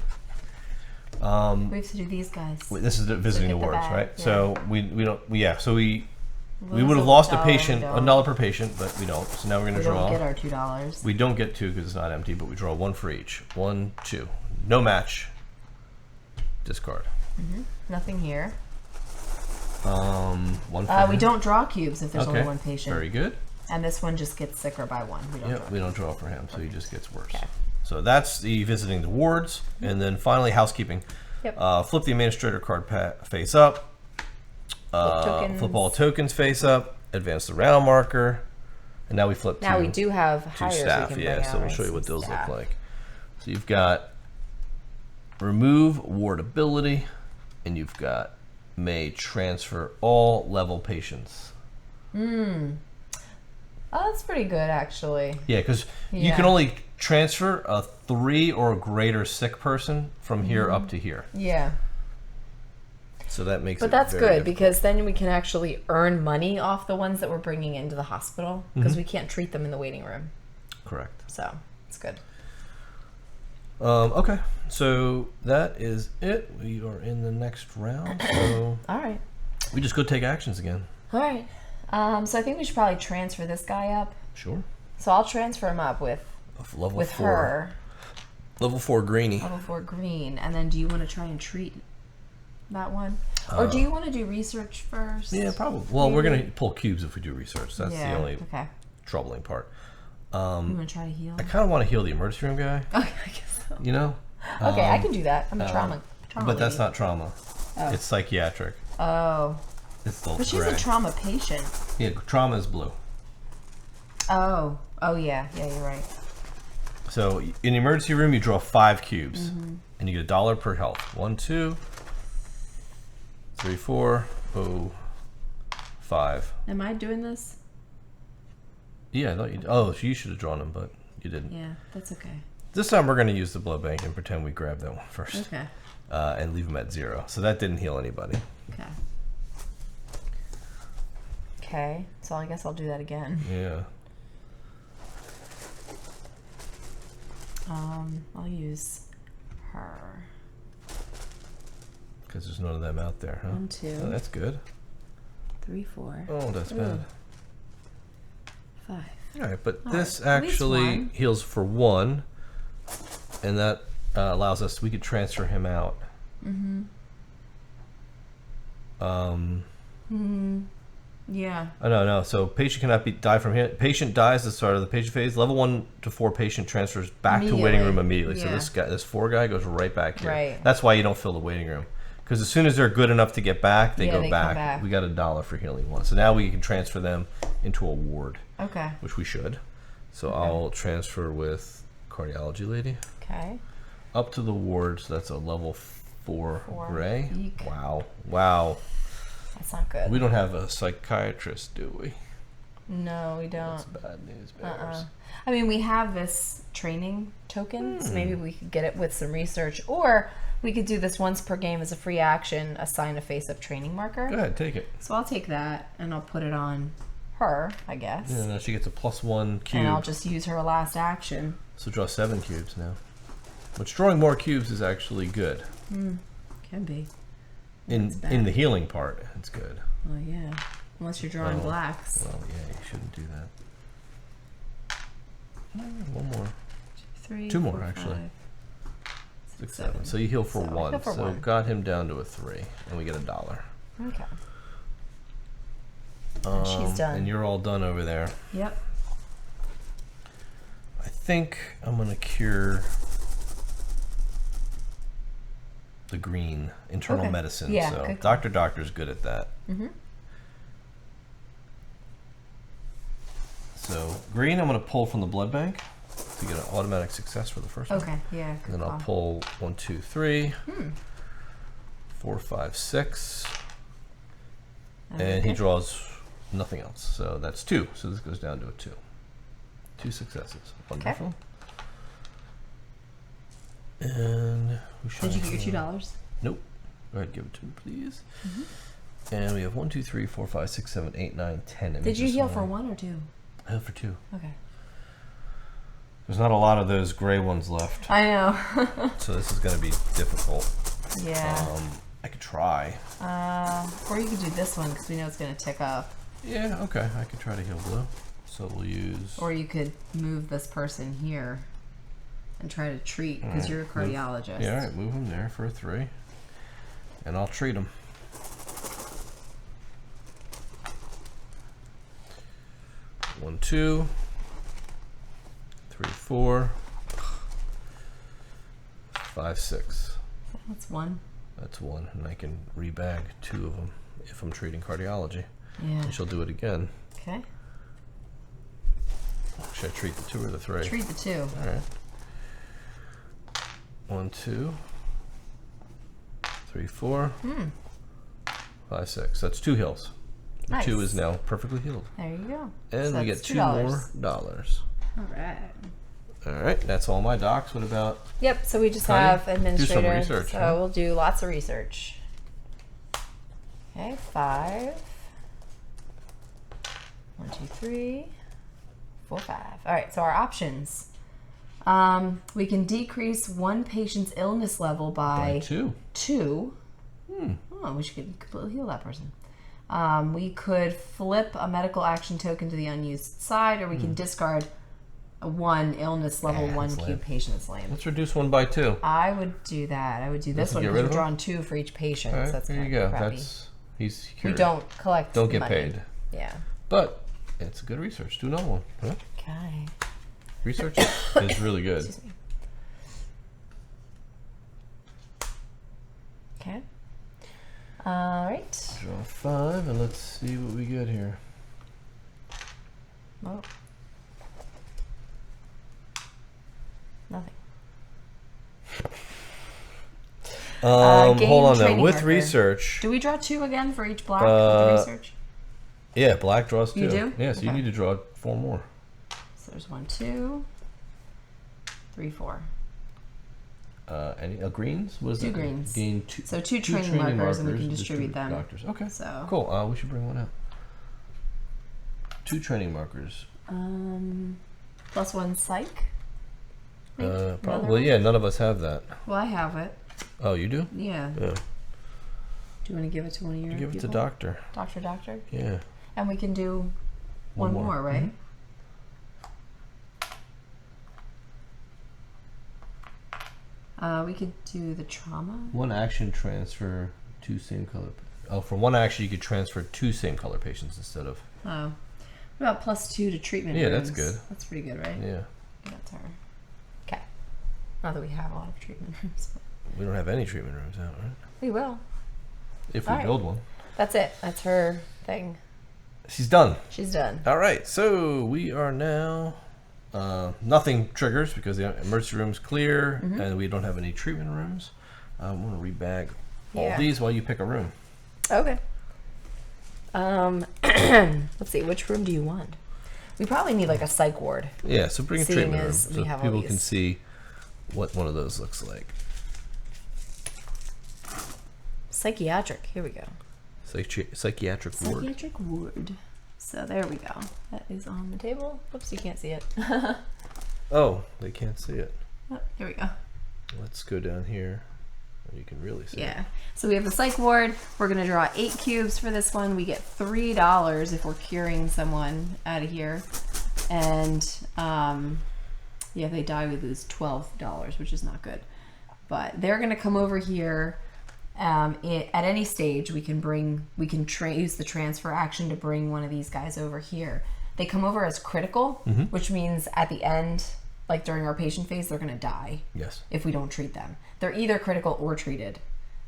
Speaker 2: We have to do these guys.
Speaker 1: This is the visiting the wards, right?
Speaker 2: Yeah.
Speaker 1: So we don't. Yeah. So we would have lost a patient, $1 per patient, but we don't. So now we're going to draw.
Speaker 2: We don't get our $2.
Speaker 1: We don't get 2 because it's not empty, but we draw 1 for each. 1, 2. No match. Discard.
Speaker 2: Nothing here.
Speaker 1: 1 for
Speaker 2: we don't draw cubes if there's only 1 patient.
Speaker 1: Very good.
Speaker 2: And this one just gets sicker by 1.
Speaker 1: We don't draw for him, so he just gets worse. Okay. So that's the visiting the wards, and then finally housekeeping.
Speaker 2: Yep.
Speaker 1: Flip the administrator card face up. Flip all tokens face up. Advance the round marker, and now we flip.
Speaker 2: Now we do have hires
Speaker 1: staff.
Speaker 2: We can
Speaker 1: Yeah,
Speaker 2: bring
Speaker 1: so
Speaker 2: out,
Speaker 1: we'll show you what those
Speaker 2: staff.
Speaker 1: look like. So you've got remove ward ability, and you've got may transfer all level patients.
Speaker 2: Oh, that's pretty good, actually.
Speaker 1: Yeah, because you can only transfer a 3 or greater sick person from here up to here.
Speaker 2: Yeah.
Speaker 1: So that makes
Speaker 2: But
Speaker 1: it
Speaker 2: that's
Speaker 1: very
Speaker 2: good
Speaker 1: difficult.
Speaker 2: because then we can actually earn money off the ones that we're bringing into the hospital because we can't treat them in the waiting room.
Speaker 1: Correct.
Speaker 2: So it's good.
Speaker 1: Okay, so that is it. We are in the next round. So
Speaker 2: All right.
Speaker 1: we just go take actions again.
Speaker 2: All right. So I think we should probably transfer this guy up.
Speaker 1: Sure.
Speaker 2: So I'll transfer him up with
Speaker 1: Level 4.
Speaker 2: her.
Speaker 1: Level 4 greenie.
Speaker 2: Level 4 green. And then do you want to try and treat that one? Or do you want to do research first?
Speaker 1: Yeah, probably. Well, we're going to pull cubes if we do research. That's the only troubling part.
Speaker 2: You want to try to heal?
Speaker 1: I kind of want to heal the emergency room guy.
Speaker 2: Okay, I guess so.
Speaker 1: You know?
Speaker 2: Okay, I can do that. I'm a trauma
Speaker 1: But that's
Speaker 2: lady.
Speaker 1: not trauma.
Speaker 2: Oh.
Speaker 1: It's psychiatric.
Speaker 2: Oh.
Speaker 1: It's the
Speaker 2: But she's a trauma patient.
Speaker 1: Yeah, trauma is blue.
Speaker 2: Oh. Oh, yeah. Yeah, you're right.
Speaker 1: So in the emergency room, you draw 5 cubes, and you get $1 per health. 1, 2, 3, 4, 5.
Speaker 2: Am I doing this?
Speaker 1: Yeah, I thought you. Oh, so you should have drawn them, but you didn't.
Speaker 2: Yeah, that's okay.
Speaker 1: This time we're going to use the blood bank and pretend we grabbed that one first,
Speaker 2: Okay.
Speaker 1: and leave them at 0. So that didn't heal anybody.
Speaker 2: Okay. Okay, so I guess I'll do that again.
Speaker 1: Yeah.
Speaker 2: I'll use her.
Speaker 1: Because there's none of them out there, huh?
Speaker 2: 1, 2.
Speaker 1: Oh, that's good.
Speaker 2: 3, 4.
Speaker 1: Oh, that's bad.
Speaker 2: 5.
Speaker 1: All right, but
Speaker 2: All
Speaker 1: this
Speaker 2: right, at least
Speaker 1: actually
Speaker 2: one.
Speaker 1: heals for 1, and that allows us. We could transfer him out.
Speaker 2: Yeah.
Speaker 1: Oh, no. So patient cannot die from hit. Patient dies at the start of the patient phase. Level 1 to 4 patient transfers back to waiting room immediately. So
Speaker 2: Yeah.
Speaker 1: this 4 guy goes right back here.
Speaker 2: Right.
Speaker 1: That's why you don't fill the waiting room. Because as soon as they're good enough to get back, they
Speaker 2: Yeah,
Speaker 1: go
Speaker 2: they come
Speaker 1: back.
Speaker 2: back.
Speaker 1: We got $1 for healing 1. So now we can transfer them into a ward,
Speaker 2: Okay.
Speaker 1: which we should. So I'll transfer with cardiology lady
Speaker 2: Okay.
Speaker 1: up to the ward. So that's a level 4 gray.
Speaker 2: Eek.
Speaker 1: Wow.
Speaker 2: That's not good.
Speaker 1: We don't have a psychiatrist, do we?
Speaker 2: No, we
Speaker 1: That's
Speaker 2: don't.
Speaker 1: bad news bears.
Speaker 2: I mean, we have this training token, so maybe we could get it with some research, or we could do this once per game as a free action, assign a face-up training marker.
Speaker 1: Go ahead, take it.
Speaker 2: So I'll take that, and I'll put it on her, I guess.
Speaker 1: Yeah, now she gets a +1 cube.
Speaker 2: And I'll just use her last action.
Speaker 1: So draw 7 cubes now. Which drawing more cubes is actually good.
Speaker 2: Can be.
Speaker 1: In the healing part, it's good.
Speaker 2: Well, yeah. Unless you're drawing
Speaker 1: Oh.
Speaker 2: blacks.
Speaker 1: Well, yeah, you shouldn't do that. One more.
Speaker 2: 3,
Speaker 1: 2 more,
Speaker 2: 4,
Speaker 1: actually.
Speaker 2: 5,
Speaker 1: 6, 7. So you heal for
Speaker 2: So I
Speaker 1: 1.
Speaker 2: heal for
Speaker 1: So
Speaker 2: 1.
Speaker 1: got him down to a 3, and we get $1.
Speaker 2: Okay. And she's done.
Speaker 1: And you're all done over there.
Speaker 2: Yep.
Speaker 1: I think I'm gonna cure the green internal
Speaker 2: Okay.
Speaker 1: medicine.
Speaker 2: Yeah,
Speaker 1: So
Speaker 2: good call.
Speaker 1: Doctor's good at that. So green, I'm gonna pull from the blood bank to get an automatic success for the first one.
Speaker 2: Okay. Yeah.
Speaker 1: And
Speaker 2: Good
Speaker 1: then I'll
Speaker 2: call.
Speaker 1: pull 1, 2, 3, 4, 5, 6, and he draws nothing else. So that's 2. So this goes down to a 2. 2 successes. Wonderful. And we should
Speaker 2: Did you get your $2?
Speaker 1: Nope. Go ahead, give it to me, please. And we have 1, 2, 3, 4, 5, 6, 7, 8, 9, 10 images.
Speaker 2: Did you heal for 1 or 2?
Speaker 1: I healed for 2.
Speaker 2: Okay.
Speaker 1: There's not a lot of those gray ones left,
Speaker 2: I know.
Speaker 1: so this is going to be difficult.
Speaker 2: Yeah.
Speaker 1: I could try.
Speaker 2: Or you could do this one because we know it's going to tick up.
Speaker 1: Yeah, okay. I could try to heal blue. So we'll use...
Speaker 2: Or you could move this person here and try to treat because you're a cardiologist.
Speaker 1: Yeah, all right. Move him there for a 3. And I'll treat him. One, 2, 3, 4, 5, 6.
Speaker 2: That's 1.
Speaker 1: That's 1, and I can rebag 2 of them if I'm treating cardiology.
Speaker 2: Yeah.
Speaker 1: And she'll do it again.
Speaker 2: Okay.
Speaker 1: Should I treat the 2 or the 3?
Speaker 2: Treat the 2.
Speaker 1: All right. 1, 2, 3, 4, 5, 6. That's 2 heals. The
Speaker 2: Nice.
Speaker 1: 2 is now perfectly healed.
Speaker 2: There you go.
Speaker 1: And
Speaker 2: So
Speaker 1: we
Speaker 2: that's
Speaker 1: get $2 more.
Speaker 2: All right.
Speaker 1: All right, that's all my docs. What about
Speaker 2: Yep. So we just
Speaker 1: Connie?
Speaker 2: have
Speaker 1: Do some
Speaker 2: administrator.
Speaker 1: research,
Speaker 2: So
Speaker 1: huh?
Speaker 2: we'll do lots of research. Okay, 5. 1, 2, 3, 4, 5. All right, so our options. We can decrease one patient's illness level by
Speaker 1: 2.
Speaker 2: 2. Oh, we should completely heal that person. We could flip a medical action token to the unused side, or we can discard a 1 illness level 1 cube patient. That's lame.
Speaker 1: Let's reduce 1 by 2.
Speaker 2: I would do that. I would do this one because we're drawing 2 for each patient.
Speaker 1: All right,
Speaker 2: So that's
Speaker 1: there you go. He's cured.
Speaker 2: We don't collect
Speaker 1: Don't get
Speaker 2: money.
Speaker 1: paid.
Speaker 2: Yeah.
Speaker 1: But it's good research. Do another one. Huh?
Speaker 2: Okay.
Speaker 1: Research is really good.
Speaker 2: Excuse me. Okay. All right.
Speaker 1: Draw 5, and let's see what we get here.
Speaker 2: Oh. Nothing.
Speaker 1: Hold on though.
Speaker 2: training
Speaker 1: With
Speaker 2: marker.
Speaker 1: research,
Speaker 2: Do we draw 2 again for each block with the research?
Speaker 1: yeah, black draws 2.
Speaker 2: You do?
Speaker 1: Yeah, so you
Speaker 2: Okay.
Speaker 1: need to draw 4 more.
Speaker 2: So there's 1, 2, 3, 4.
Speaker 1: Any greens? What is
Speaker 2: 2
Speaker 1: that?
Speaker 2: greens.
Speaker 1: Gain 2.
Speaker 2: So 2 training markers, and we can distribute them.
Speaker 1: Doctors. Okay.
Speaker 2: So
Speaker 1: Cool. We should bring one out. 2 training markers.
Speaker 2: plus 1 psych. Maybe?
Speaker 1: Probably. Yeah. None of us have that.
Speaker 2: Well, I have it.
Speaker 1: Oh, you do?
Speaker 2: Yeah.
Speaker 1: Yeah.
Speaker 2: Do you want to give it to one of your
Speaker 1: Give it to
Speaker 2: people?
Speaker 1: doctor.
Speaker 2: Doctor.
Speaker 1: Yeah.
Speaker 2: And we can do one more, right? We could do the trauma.
Speaker 1: 1 action transfer 2 same color. Oh, from 1 action you could transfer 2 same color patients instead of.
Speaker 2: Oh. What about +2 to treatment
Speaker 1: Yeah,
Speaker 2: rooms?
Speaker 1: that's good.
Speaker 2: That's pretty good, right?
Speaker 1: Yeah.
Speaker 2: That's her. Okay. Not that we have a lot of treatment rooms. But
Speaker 1: We don't have any treatment rooms out, right?
Speaker 2: we will.
Speaker 1: If we
Speaker 2: All right.
Speaker 1: build one.
Speaker 2: That's it. That's her thing.
Speaker 1: She's done.
Speaker 2: She's done.
Speaker 1: All right, so we are now. Nothing triggers because the emergency room's clear, and we don't have any treatment rooms. I'm gonna rebag all these while you pick a room.
Speaker 2: Okay. Let's see. Which room do you want? We probably need like a psych ward.
Speaker 1: Yeah, so bring a
Speaker 2: Seeing
Speaker 1: treatment room
Speaker 2: as we
Speaker 1: so
Speaker 2: have all
Speaker 1: people can
Speaker 2: these.
Speaker 1: see what one of those looks like.
Speaker 2: Psychiatric. Here we go.
Speaker 1: Psychiatric ward.
Speaker 2: Psychiatric ward. So there we go. That is on the table. Whoops, you can't see it.
Speaker 1: Oh, they can't see it.
Speaker 2: Oh, here we go.
Speaker 1: Let's go down here. You can really see it.
Speaker 2: Yeah. So we have the psych ward. We're going to draw 8 cubes for this one. We get $3 if we're curing someone out of here. And yeah, if they die, we lose $12, which is not good. But they're going to come over here. At any stage, we can use the transfer action to bring one of these guys over here. They come over as critical, which means at the end, like during our patient phase, they're going to die.
Speaker 1: Yes.
Speaker 2: If we don't treat them, they're either critical or treated,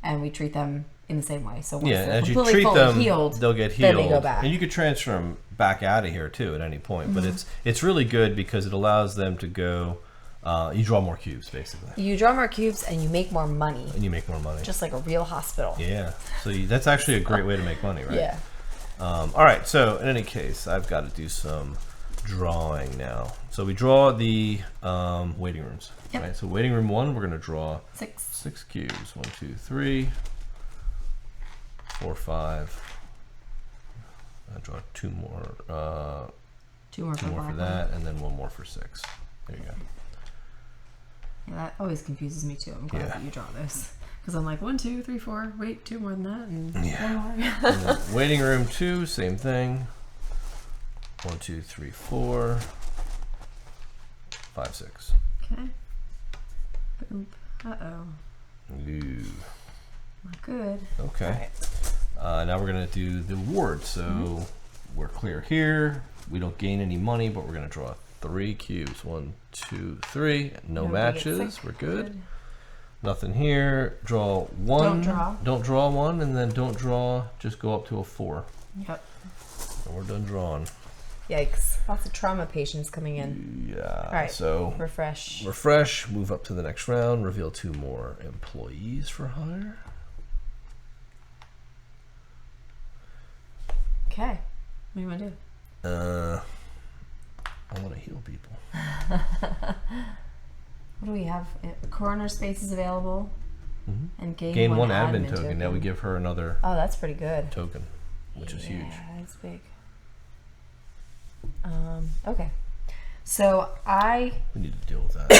Speaker 2: and we treat them in the same way. So once they're
Speaker 1: as you
Speaker 2: completely
Speaker 1: treat
Speaker 2: fully
Speaker 1: them,
Speaker 2: healed,
Speaker 1: they'll get healed.
Speaker 2: Then they go back.
Speaker 1: And you could transfer them back out of here too at any point. But it's really good because it allows them to go. You draw more cubes, basically.
Speaker 2: You draw more cubes and you make more money.
Speaker 1: And you make more money.
Speaker 2: Just like a real hospital.
Speaker 1: Yeah. So that's actually a great way to make money, right?
Speaker 2: Yeah.
Speaker 1: All right. So in any case, I've got to do some drawing now. So we draw the waiting rooms.
Speaker 2: Yep.
Speaker 1: Right. So waiting room 1, we're going to draw
Speaker 2: 6.
Speaker 1: 6 cubes. 1, 2, 3, 4, 5. I draw 2 more.
Speaker 2: 2 more
Speaker 1: Two more for that, and then 1 more for 6. There you go.
Speaker 2: Yeah, that always confuses me too. I'm glad that you draw this. Because I'm like, 1, 2, 3, 4. Wait, 2 more than that. And 1 more.
Speaker 1: And then waiting room 2, same thing. 1, 2, 3, 4, 5, 6.
Speaker 2: Okay. Boom. Uh-oh.
Speaker 1: Ooh.
Speaker 2: Not good.
Speaker 1: Okay. Now we're going to do the ward. So we're clear here. We don't gain any money, but we're going to draw 3 cubes. 1, 2, 3. No matches. We're good. Nothing here. Draw 1.
Speaker 2: Don't draw.
Speaker 1: Don't draw 1, and then don't draw. Just go up to a 4.
Speaker 2: Yep.
Speaker 1: And we're done drawing.
Speaker 2: Yikes. Lots of trauma patients coming in.
Speaker 1: Yeah.
Speaker 2: All right.
Speaker 1: So
Speaker 2: refresh.
Speaker 1: Refresh. Move up to the next round. Reveal 2 more employees for hire.
Speaker 2: Okay. What do you want to do?
Speaker 1: I want to heal people.
Speaker 2: What do we have? Coroner space is available. and
Speaker 1: gain one admin token. Now we give her another.
Speaker 2: Oh, that's pretty good.
Speaker 1: Token, which is huge.
Speaker 2: Yeah, that's big. Okay, so
Speaker 1: we need to deal with that.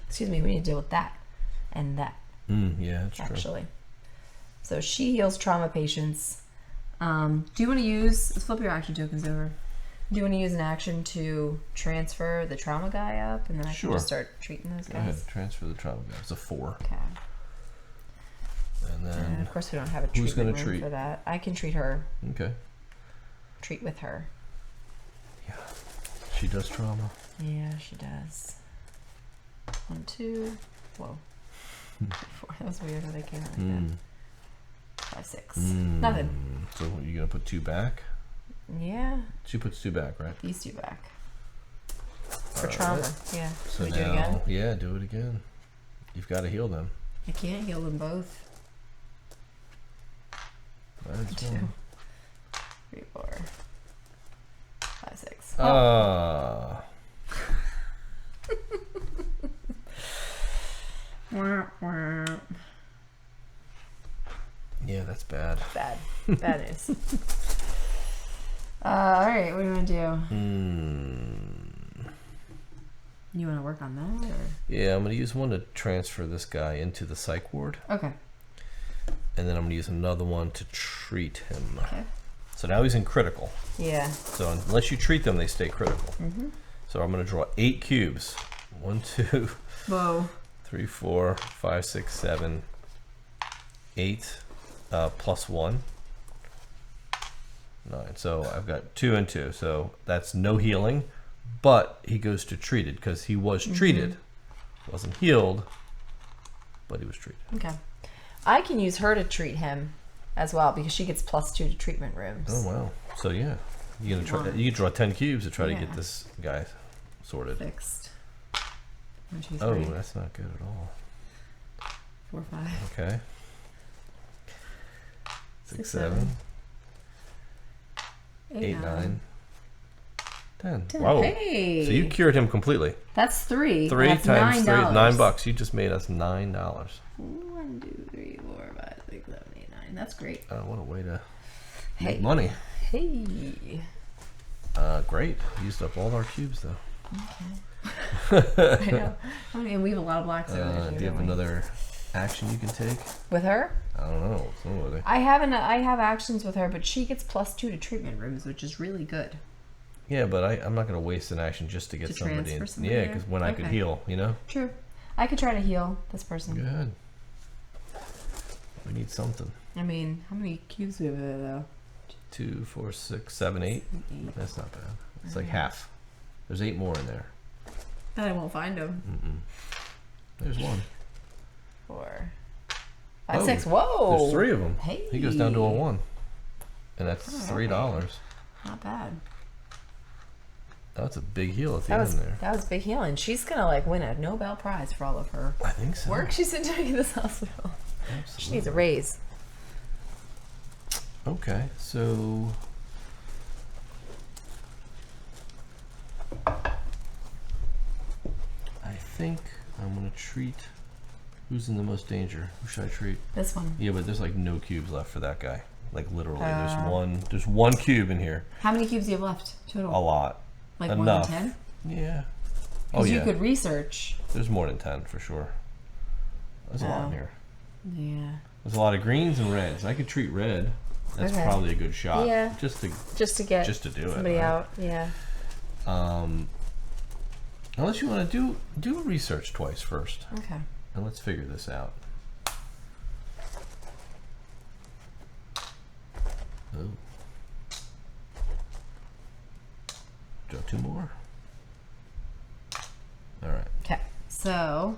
Speaker 2: Excuse me. We need to deal with that and that.
Speaker 1: Yeah, that's
Speaker 2: actually. True. So she heals trauma patients. Do you want to use? Let's flip your action tokens over. Do you want to use an action to transfer the trauma guy up, and then I can just start treating those guys?
Speaker 1: Go ahead, transfer the trauma guy. It's a 4.
Speaker 2: Okay.
Speaker 1: And then,
Speaker 2: of course, we don't have a treatment room for that. I can treat her.
Speaker 1: Okay.
Speaker 2: Treat with her.
Speaker 1: Yeah. She does trauma.
Speaker 2: Yeah, she does. 1, 2. Whoa. 4. That was weird how they came out like that. 5, 6. Nothing.
Speaker 1: So you're gonna put 2 back?
Speaker 2: Yeah.
Speaker 1: She puts 2 back, right?
Speaker 2: These 2 back. For trauma. Right. Yeah.
Speaker 1: So
Speaker 2: we
Speaker 1: now,
Speaker 2: do it again?
Speaker 1: Yeah, do it again. You've got to heal them.
Speaker 2: I can't heal them both. 2, 3, 4, 5, 6. Oh.
Speaker 1: Yeah, that's bad.
Speaker 2: Bad. Bad news. All right, what do you want to do? You want to work on that? Or?
Speaker 1: Yeah, I'm going to use one to transfer this guy into the psych ward.
Speaker 2: Okay.
Speaker 1: And then I'm going to use another one to treat him.
Speaker 2: Okay.
Speaker 1: So now he's in critical.
Speaker 2: Yeah.
Speaker 1: So unless you treat them, they stay critical. So I'm going to draw 8 cubes. 1, 2,
Speaker 2: Whoa.
Speaker 1: 3, 4, 5, 6, 7, 8, plus 1. 9. So I've got 2 and 2. So that's no healing, but he goes to treated because he was treated. Wasn't healed, but he was treated.
Speaker 2: Okay. I can use her to treat him as well because she gets +2 to treatment rooms.
Speaker 1: Oh wow! So yeah, you can draw 10 cubes to try to get this guy sorted.
Speaker 2: Fixed. 1, 2, 3.
Speaker 1: Oh, that's not good at all.
Speaker 2: 4, 5.
Speaker 1: Okay. 6, 7. 8, 9. 10. Wow.
Speaker 2: Hey.
Speaker 1: So you cured him completely.
Speaker 2: That's 3.
Speaker 1: 3
Speaker 2: that's
Speaker 1: times
Speaker 2: $9.
Speaker 1: 3, $9. You just made us $9.
Speaker 2: 1, 2, 3, 4, 5, 6, 7, 8, 9. That's great.
Speaker 1: What a way to make money.
Speaker 2: Hey.
Speaker 1: Great. Used up all our cubes though.
Speaker 2: Okay. I know. I mean, we have a lot of blocks over there.
Speaker 1: Do you have another action you can take?
Speaker 2: With her?
Speaker 1: I don't know.
Speaker 2: I have actions with her, but she gets +2 to treatment rooms, which is really good.
Speaker 1: Yeah, but I'm not going to waste an action just to get somebody in. Yeah, because when I could heal, you know?
Speaker 2: True. I could try to heal this person.
Speaker 1: Good. We need something.
Speaker 2: I mean, how many cubes do we have there, though?
Speaker 1: 2, 4, 6, 7, 8. That's not bad. It's like half. There's 8 more in there.
Speaker 2: But I won't find them.
Speaker 1: There's 1.
Speaker 2: 4, 5, 6. Whoa!
Speaker 1: There's 3 of them.
Speaker 2: Hey.
Speaker 1: He goes down to a 1. And that's $3.
Speaker 2: Not bad.
Speaker 1: That's a big heal at the end there.
Speaker 2: That was big healing. She's gonna win a Nobel Prize for all of her work she's been doing in this hospital. Absolutely. She needs a raise.
Speaker 1: Okay, so I think I'm gonna treat. Who's in the most danger? Who should I treat?
Speaker 2: This one.
Speaker 1: Yeah, but there's like no cubes left for that guy. Like literally, there's one cube in here.
Speaker 2: How many cubes do you have left total?
Speaker 1: A lot.
Speaker 2: Like
Speaker 1: enough.
Speaker 2: More than 10?
Speaker 1: Yeah.
Speaker 2: Because you could research.
Speaker 1: There's more than 10 for sure. There's a lot in here.
Speaker 2: Yeah.
Speaker 1: There's a lot of greens and reds. I could treat red. That's probably a good shot.
Speaker 2: Yeah.
Speaker 1: Just to do
Speaker 2: somebody out. Yeah.
Speaker 1: Unless you want to do research twice first.
Speaker 2: Okay.
Speaker 1: And let's figure this out. Oh. Draw 2 more. All right.
Speaker 2: Okay. So,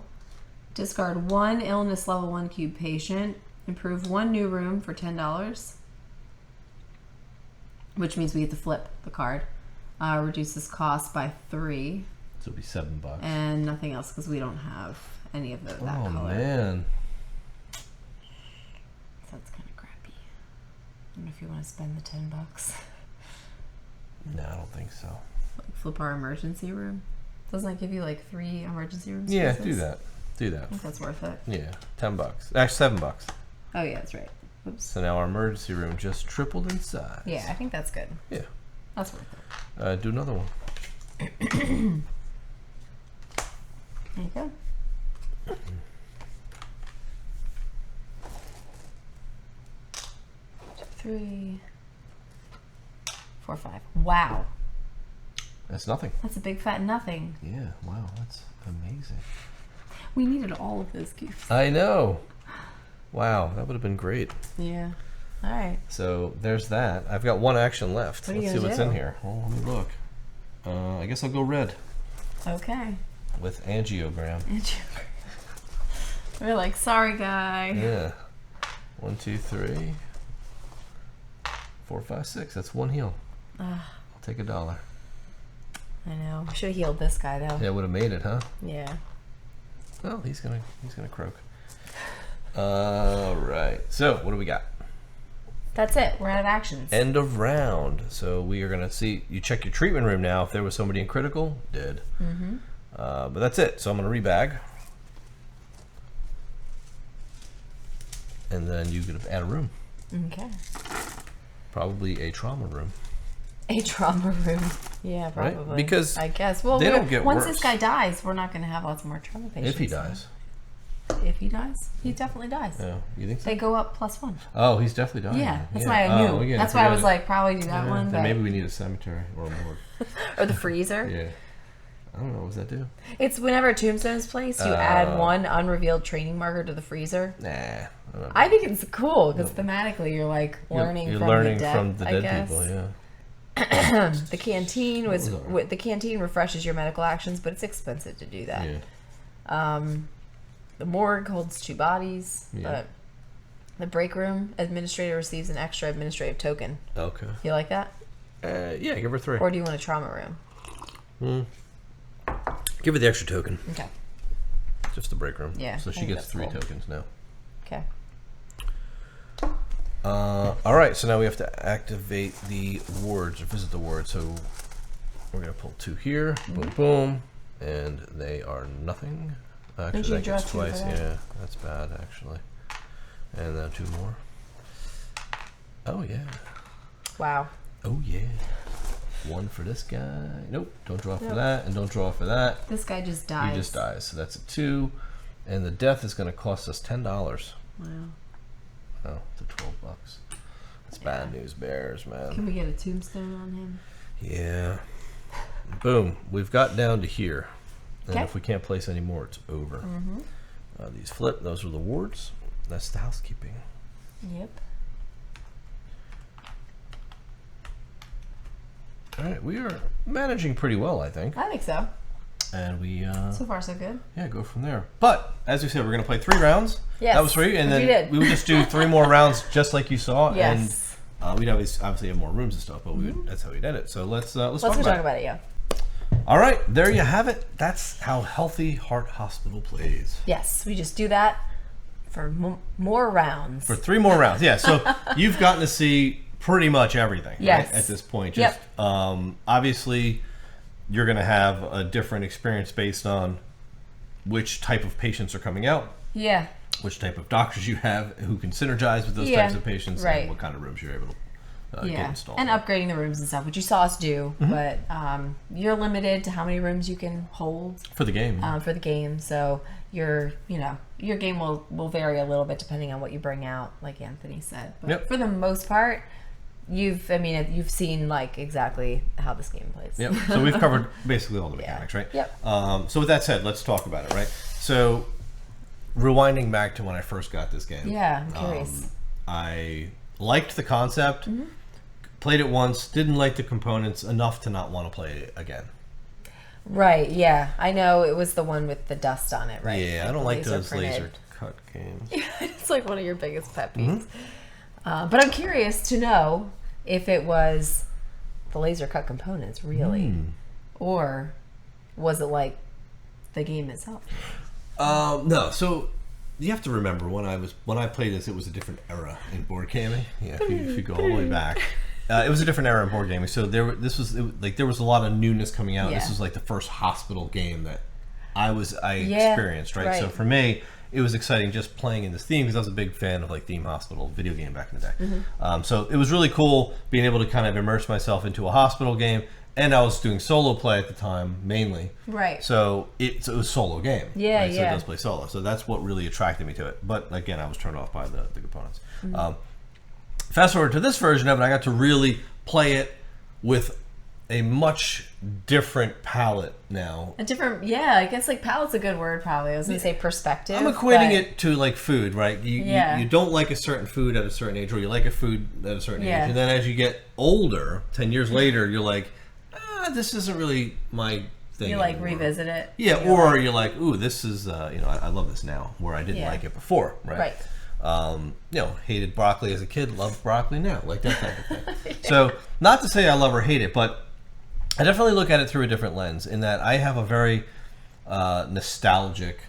Speaker 2: discard 1 illness level 1 cube patient. Improve 1 new room for $10. Which means we get to flip the card. Reduces cost by 3.
Speaker 1: So it'll be $7.
Speaker 2: And nothing else because we don't have any of that color.
Speaker 1: Oh man.
Speaker 2: So that's kind of crappy. I don't know if you want to spend the $10.
Speaker 1: No, I don't think so.
Speaker 2: Like flip our emergency room. Doesn't that give you like 3 emergency rooms?
Speaker 1: Yeah, do that. Do that.
Speaker 2: I think that's worth it.
Speaker 1: Yeah, $10. Actually, $7.
Speaker 2: Oh yeah, that's right. Oops.
Speaker 1: So now our emergency room just tripled in size.
Speaker 2: Yeah, I think that's good.
Speaker 1: Yeah.
Speaker 2: That's worth it.
Speaker 1: Do another one.
Speaker 2: There you go. 3, 4, 5. Wow.
Speaker 1: That's nothing.
Speaker 2: That's a big fat nothing.
Speaker 1: Yeah, wow, that's amazing.
Speaker 2: We needed all of those gifts.
Speaker 1: I know. Wow, that would have been great.
Speaker 2: Yeah. All right.
Speaker 1: So there's that. I've got one action left.
Speaker 2: What are you
Speaker 1: Let's see
Speaker 2: gonna
Speaker 1: what's
Speaker 2: do?
Speaker 1: in here. Well, let me look. I guess I'll go red
Speaker 2: Okay.
Speaker 1: with angiogram.
Speaker 2: We're like, sorry, guy.
Speaker 1: Yeah. 1, 2, 3, 4, 5, 6. That's one heal. I'll take $1.
Speaker 2: I know. We should have healed this guy though.
Speaker 1: Yeah, would have made it, huh?
Speaker 2: Yeah.
Speaker 1: Well, he's gonna croak. All right. So what do we got?
Speaker 2: That's it. We're out of actions.
Speaker 1: End of round. So we are gonna see. You check your treatment room now. If there was somebody in critical, dead. Mm-hmm. But that's it. So I'm gonna rebag, and then you could add a room.
Speaker 2: Okay.
Speaker 1: Probably a trauma room.
Speaker 2: A trauma room. Yeah, probably.
Speaker 1: Right? Because
Speaker 2: I guess. Well,
Speaker 1: they don't get
Speaker 2: once
Speaker 1: worse.
Speaker 2: this guy dies, we're not going to have lots more trauma patients.
Speaker 1: If he dies.
Speaker 2: If he dies, he definitely dies.
Speaker 1: Yeah, you think so?
Speaker 2: They go up +1.
Speaker 1: Oh, he's definitely dying.
Speaker 2: Yeah, that's why I knew.
Speaker 1: Oh, yeah,
Speaker 2: that's why I was
Speaker 1: forget
Speaker 2: like, probably do that
Speaker 1: it.
Speaker 2: one.
Speaker 1: Then
Speaker 2: But...
Speaker 1: maybe we need a cemetery or a morgue.
Speaker 2: or the freezer.
Speaker 1: Yeah. I don't know. What does that do?
Speaker 2: It's whenever a tombstone is placed, you add one unrevealed training marker to the freezer.
Speaker 1: Nah.
Speaker 2: I think it's cool because thematically you're like learning
Speaker 1: You're
Speaker 2: from
Speaker 1: learning
Speaker 2: the dead,
Speaker 1: from the
Speaker 2: I
Speaker 1: dead
Speaker 2: guess.
Speaker 1: people, yeah.
Speaker 2: The canteen the canteen refreshes your medical actions, but it's expensive to do that.
Speaker 1: Yeah.
Speaker 2: The morgue holds 2 bodies,
Speaker 1: Yeah.
Speaker 2: but the break room administrator receives an extra administrative token.
Speaker 1: Okay.
Speaker 2: You like that?
Speaker 1: Yeah, give her 3.
Speaker 2: Or do you want a trauma room?
Speaker 1: Give her the extra token.
Speaker 2: Okay.
Speaker 1: Just the break room.
Speaker 2: Yeah,
Speaker 1: So
Speaker 2: I
Speaker 1: she
Speaker 2: think
Speaker 1: gets
Speaker 2: that's
Speaker 1: 3
Speaker 2: cool.
Speaker 1: tokens now.
Speaker 2: Okay.
Speaker 1: All right, so now we have to activate the wards or visit the ward. So we're gonna pull 2 here, boom, boom, and they are nothing. Actually,
Speaker 2: Didn't you
Speaker 1: that
Speaker 2: draw
Speaker 1: gets
Speaker 2: 2 for
Speaker 1: twice.
Speaker 2: that?
Speaker 1: Yeah, that's bad actually. And then 2 more. Oh yeah.
Speaker 2: Wow.
Speaker 1: Oh yeah. 1 for this guy. Nope. Don't draw for that, and don't draw for that.
Speaker 2: This guy just dies.
Speaker 1: He just dies. So that's a 2, and the death is going to cost us $10.
Speaker 2: Wow.
Speaker 1: Oh, to $12. That's bad news, bears, man.
Speaker 2: Can we get a tombstone on him?
Speaker 1: Yeah. Boom. We've got down to here. And
Speaker 2: Okay.
Speaker 1: if we can't place any more, it's over. These flip. Those are the wards. That's the housekeeping.
Speaker 2: Yep.
Speaker 1: All right. We are managing pretty well, I think.
Speaker 2: I think so.
Speaker 1: And we,
Speaker 2: So far, so good.
Speaker 1: yeah, go from there. But, as we said, we're going to play 3 rounds.
Speaker 2: Yes,
Speaker 1: That was 3. And
Speaker 2: we
Speaker 1: then
Speaker 2: did.
Speaker 1: we would just do 3 more rounds just like you saw.
Speaker 2: Yes.
Speaker 1: And we'd obviously have more rooms and stuff, but that's how we did it. So let's
Speaker 2: Let's
Speaker 1: talk
Speaker 2: go
Speaker 1: about
Speaker 2: talk
Speaker 1: it.
Speaker 2: about it, yeah.
Speaker 1: All right, there you have it. That's how Healthy Heart Hospital plays.
Speaker 2: Yes, we just do that for more rounds.
Speaker 1: For 3 more rounds. Yeah, so you've gotten to see pretty much everything
Speaker 2: Yes.
Speaker 1: right, at this point.
Speaker 2: Yep.
Speaker 1: Just obviously you're going to have a different experience based on which type of patients are coming out,
Speaker 2: Yeah.
Speaker 1: which type of doctors you have who can synergize with those
Speaker 2: Yeah,
Speaker 1: types of patients,
Speaker 2: right.
Speaker 1: and what kind of rooms you're able to get
Speaker 2: Yeah.
Speaker 1: installed.
Speaker 2: And upgrading the rooms and stuff, which you saw us do, but you're limited to how many rooms you can hold
Speaker 1: for the game.
Speaker 2: for the game. So your game will vary a little bit depending on what you bring out, like Anthony said. But
Speaker 1: Yep.
Speaker 2: for the most part, you've seen like exactly how this game plays.
Speaker 1: Yep. So we've covered basically all the mechanics, right?
Speaker 2: Yep.
Speaker 1: So with that said, let's talk about it, right? So rewinding back to when I first got this game.
Speaker 2: Yeah, I'm curious.
Speaker 1: I liked the concept,
Speaker 2: Mm-hmm.
Speaker 1: played it once, didn't like the components enough to not want to play it again.
Speaker 2: Right, yeah. I know it was the one with the dust on it, right?
Speaker 1: Yeah, I don't like those
Speaker 2: printed.
Speaker 1: laser cut games.
Speaker 2: It's like one of your biggest pet
Speaker 1: Mm-hmm.
Speaker 2: peeves. But I'm curious to know if it was the laser cut components, really. Or was it like the game itself?
Speaker 1: No, so you have to remember when I played this, it was a different era in board gaming. Yeah, if you go all the way back, it was a different era in board gaming. So there was a lot of newness coming out.
Speaker 2: Yeah.
Speaker 1: This was like the first hospital game that I experienced, right? So for me, it was exciting just playing in this theme because I was a big fan of like Theme Hospital video game back in the day. So it was really cool being able to kind of immerse myself into a hospital game, and I was doing solo play at the time mainly.
Speaker 2: Right.
Speaker 1: So it was a solo game.
Speaker 2: Yeah,
Speaker 1: right? So
Speaker 2: yeah.
Speaker 1: it does play solo. So that's what really attracted me to it. But again, I was turned off by the components. Fast forward to this version of it, I got to really play it with a much different palette now.
Speaker 2: A different, I guess like palette's a good word probably. I was going to say perspective.
Speaker 1: I'm equating it to like food, right? You don't like a certain food at a certain age, or you like a food at a certain age. And then as you get older, 10 years later, you're like, this isn't really my thing.
Speaker 2: You like
Speaker 1: anymore.
Speaker 2: revisit it.
Speaker 1: Yeah, or you're like, ooh, this is, I love this now, where I didn't like it before, right? Right. Hated broccoli as a kid, loved broccoli now, like that type of thing. So, not to say I love or hate it, but I definitely look at it through a different lens in that I have a very nostalgic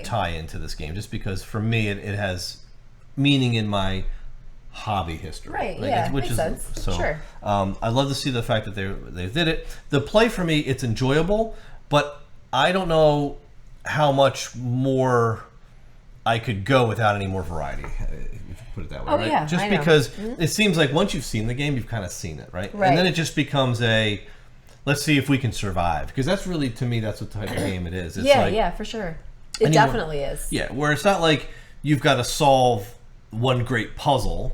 Speaker 1: tie into this game, just because for me it has meaning in my hobby history.
Speaker 2: Right,
Speaker 1: which
Speaker 2: makes sense.
Speaker 1: So,
Speaker 2: sure.
Speaker 1: I love to see the fact that they did it. The play for me, it's enjoyable, but I don't know how much more I could go without any more variety, if you put it that way, right?
Speaker 2: Yeah,
Speaker 1: just because it seems like once you've seen the game, you've kind of seen it, right? And then it just becomes let's see if we can survive. Because that's really, to me, that's what type of game it is. It's
Speaker 2: for sure. It definitely is.
Speaker 1: Yeah, where it's not like you've got to solve one great puzzle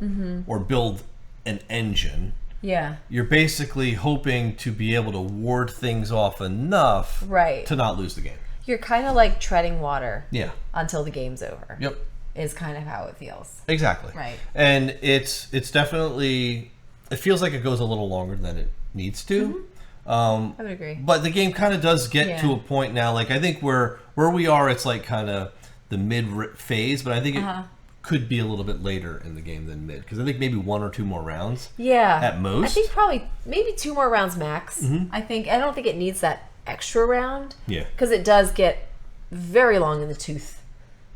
Speaker 1: or build an engine.
Speaker 2: Yeah.
Speaker 1: You're basically hoping to be able to ward things off enough to not lose the game.
Speaker 2: You're kind of like treading water.
Speaker 1: Yeah.
Speaker 2: Until the game's over.
Speaker 1: Yep.
Speaker 2: Is kind of how it feels.
Speaker 1: Exactly.
Speaker 2: Right.
Speaker 1: And it's definitely, it feels like it goes a little longer than it needs to.
Speaker 2: I would agree.
Speaker 1: But the game kind of does get to a point now, like I think where we are, it's like kind of the mid phase, but I think it could be a little bit later in the game than mid, because I think maybe 1 or 2 more rounds.
Speaker 2: Yeah.
Speaker 1: At most.
Speaker 2: I think probably maybe 2 more rounds max. I don't think it needs that extra round.
Speaker 1: Yeah.
Speaker 2: Because it does get very long in the tooth.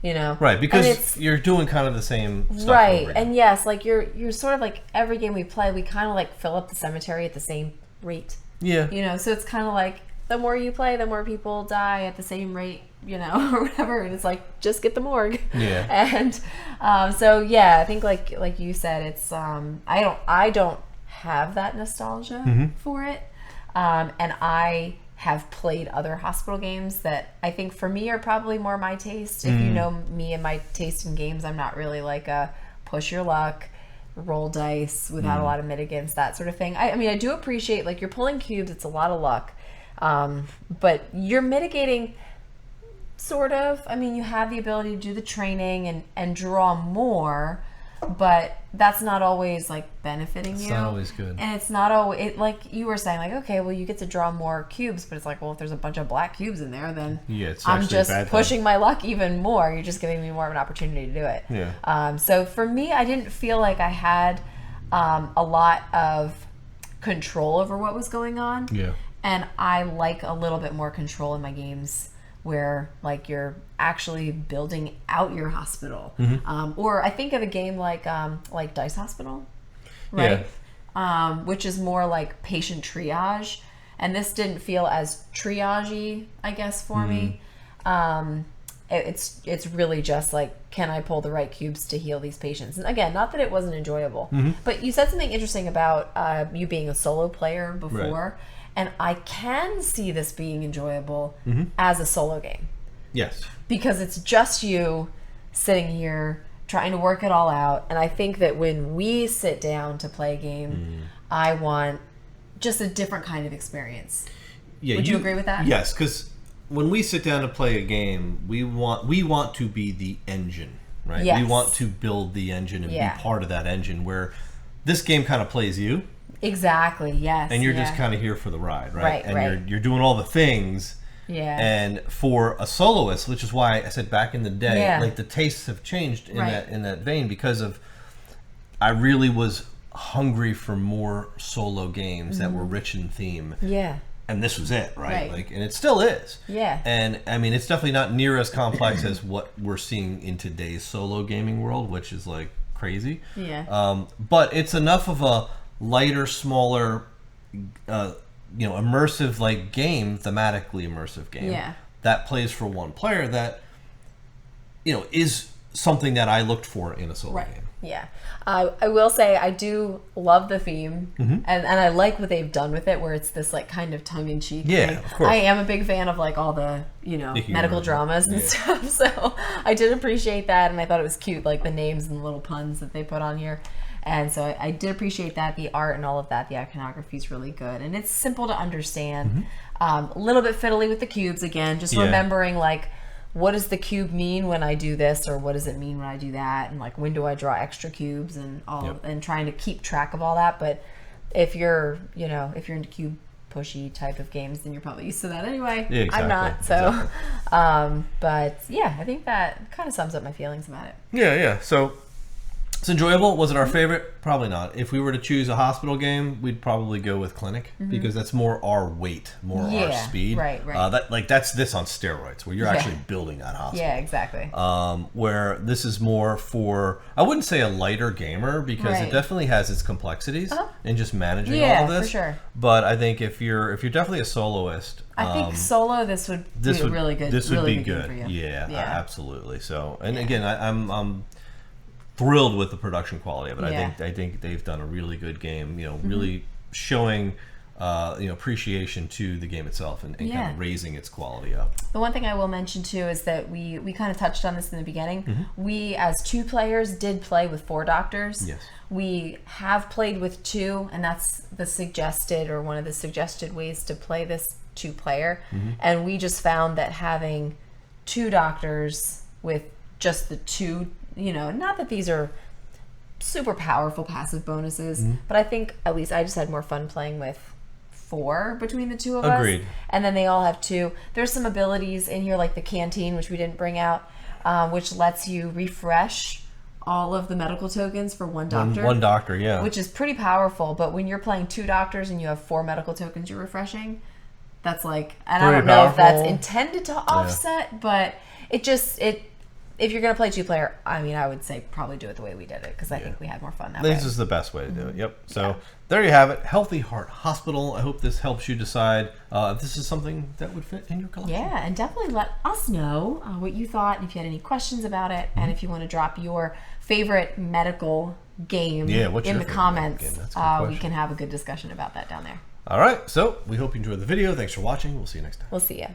Speaker 1: Right, because you're doing kind of the same stuff.
Speaker 2: Right, and yes, like you're sort of like every game we play, we kind of like fill up the cemetery at the same rate.
Speaker 1: Yeah.
Speaker 2: So it's kind of like the more you play, the more people die at the same rate, or whatever. And it's like, just get the morgue.
Speaker 1: Yeah.
Speaker 2: And I think like you said, it's I don't have that nostalgia for it, and I have played other hospital games that I think for me are probably more my taste. If you know me and my taste in games, I'm not really like a push your luck, roll dice without a lot of mitigants, that sort of thing. I mean, I do appreciate, like, you're pulling cubes, it's a lot of luck, but you're mitigating sort of. I mean, you have the ability to do the training and draw more, but that's not always like benefiting you.
Speaker 1: It's not always good.
Speaker 2: And it's not always, like you were saying, like, okay, well, you get to draw more cubes, but it's like, well, if there's a bunch of black cubes in there, then I'm just pushing my luck even more. You're just giving me more of an opportunity to do it.
Speaker 1: Yeah.
Speaker 2: So for me, I didn't feel like I had a lot of control over what was going on.
Speaker 1: Yeah.
Speaker 2: And I like a little bit more control in my games where, like, you're actually building out your hospital. Or I think of a game like Dice Hospital, right? Yeah. Which is more like patient triage. And this didn't feel as triage-y, I guess, for me. It's really just like, can I pull the right cubes to heal these patients? And again, not that it wasn't enjoyable, but you said something interesting about you being a solo player before. Right. And I can see this being enjoyable as a solo game.
Speaker 1: Yes. Because
Speaker 2: it's just you sitting here trying to work it all out. And I think that when we sit down to play a game, I want just a different kind of experience. Yeah, Would you agree with that?
Speaker 1: Yes, because when we sit down to play a game, we want to be the engine, right?
Speaker 2: Yes.
Speaker 1: We want to build the engine and be part of that engine, where this game kind of plays you.
Speaker 2: Exactly, yes.
Speaker 1: And you're just kind of here for the ride, right? And you're doing all the things.
Speaker 2: Yeah.
Speaker 1: And for a soloist, which is why I said back in the day, like, the tastes have changed in that vein, because of, I really was hungry for more solo games that were rich in theme.
Speaker 2: Yeah.
Speaker 1: And this was it, right? Like, and it still is.
Speaker 2: Yeah.
Speaker 1: And I mean, it's definitely not near as complex as what we're seeing in today's solo gaming world, which is like crazy.
Speaker 2: Yeah.
Speaker 1: But it's enough of a lighter, smaller, immersive, like, game, thematically immersive game, that plays for one player that, is something that I looked for in a solo game.
Speaker 2: Yeah. I will say I do love the theme, and I like what they've done with it, where it's this like kind of tongue-in-cheek thing.
Speaker 1: Of course.
Speaker 2: I am a big fan of like all the medical dramas and stuff, so I did appreciate that, and I thought it was cute, like the names and the little puns that they put on here. And so I did appreciate that, the art and all of that. The iconography is really good, and it's simple to understand. A little bit fiddly with the cubes again, just remembering like, what does the cube mean when I do this, or what does it mean when I do that, and like when do I draw extra cubes and all, and trying to keep track of all that. But if you're into cube pushy type of games, then you're probably used to that anyway.
Speaker 1: Yeah, exactly.
Speaker 2: I'm not, so but yeah, I think that kind of sums up my feelings about it.
Speaker 1: Yeah. So it's enjoyable. Was it our favorite? Probably not. If we were to choose a hospital game, we'd probably go with Clinic, because that's more our weight, more our speed.
Speaker 2: Right.
Speaker 1: That's this on steroids, where you're actually building that hospital.
Speaker 2: Yeah, exactly.
Speaker 1: Where this is more for, I wouldn't say a lighter gamer, because it definitely has its complexities in just managing all of this.
Speaker 2: For sure.
Speaker 1: But I think if you're definitely a soloist,
Speaker 2: I think solo this would be really good.
Speaker 1: This would be good.
Speaker 2: For you.
Speaker 1: Yeah, absolutely. So, and again, I'm thrilled with the production quality of it. I think they've done a really good game. Really showing appreciation to the game itself, and kind of raising its quality up.
Speaker 2: The one thing I will mention too is that we kind of touched on this in the beginning. We, as 2 players, did play with 4 doctors.
Speaker 1: Yes.
Speaker 2: We have played with 2, and that's the suggested, or one of the suggested ways to play this 2-player. And we just found that having 2 doctors with just the 2, not that these are super powerful passive bonuses, but I think at least I just had more fun playing with 4 between the 2 of us.
Speaker 1: Agreed.
Speaker 2: And then they all have 2. There's some abilities in here, like the canteen, which we didn't bring out, which lets you refresh all of the medical tokens for 1 doctor.
Speaker 1: One doctor, yeah.
Speaker 2: Which is pretty powerful, but when you're playing 2 doctors and you have 4 medical tokens you're refreshing, that's like, and I don't know if that's intended to offset, but if you're going to play 2-player, I would say probably do it the way we did it, because I think we had more fun that way.
Speaker 1: This is the best way to do it. Yep. So there you have it. Healthy Heart Hospital. I hope this helps you decide if this is something that would fit in your collection.
Speaker 2: Yeah, and definitely let us know what you thought, and if you had any questions about it, and if you want to drop your favorite medical game in the comments, we can have a good discussion about that down there.
Speaker 1: All right. So we hope you enjoyed the video. Thanks for watching. We'll see you next time.
Speaker 2: We'll see you.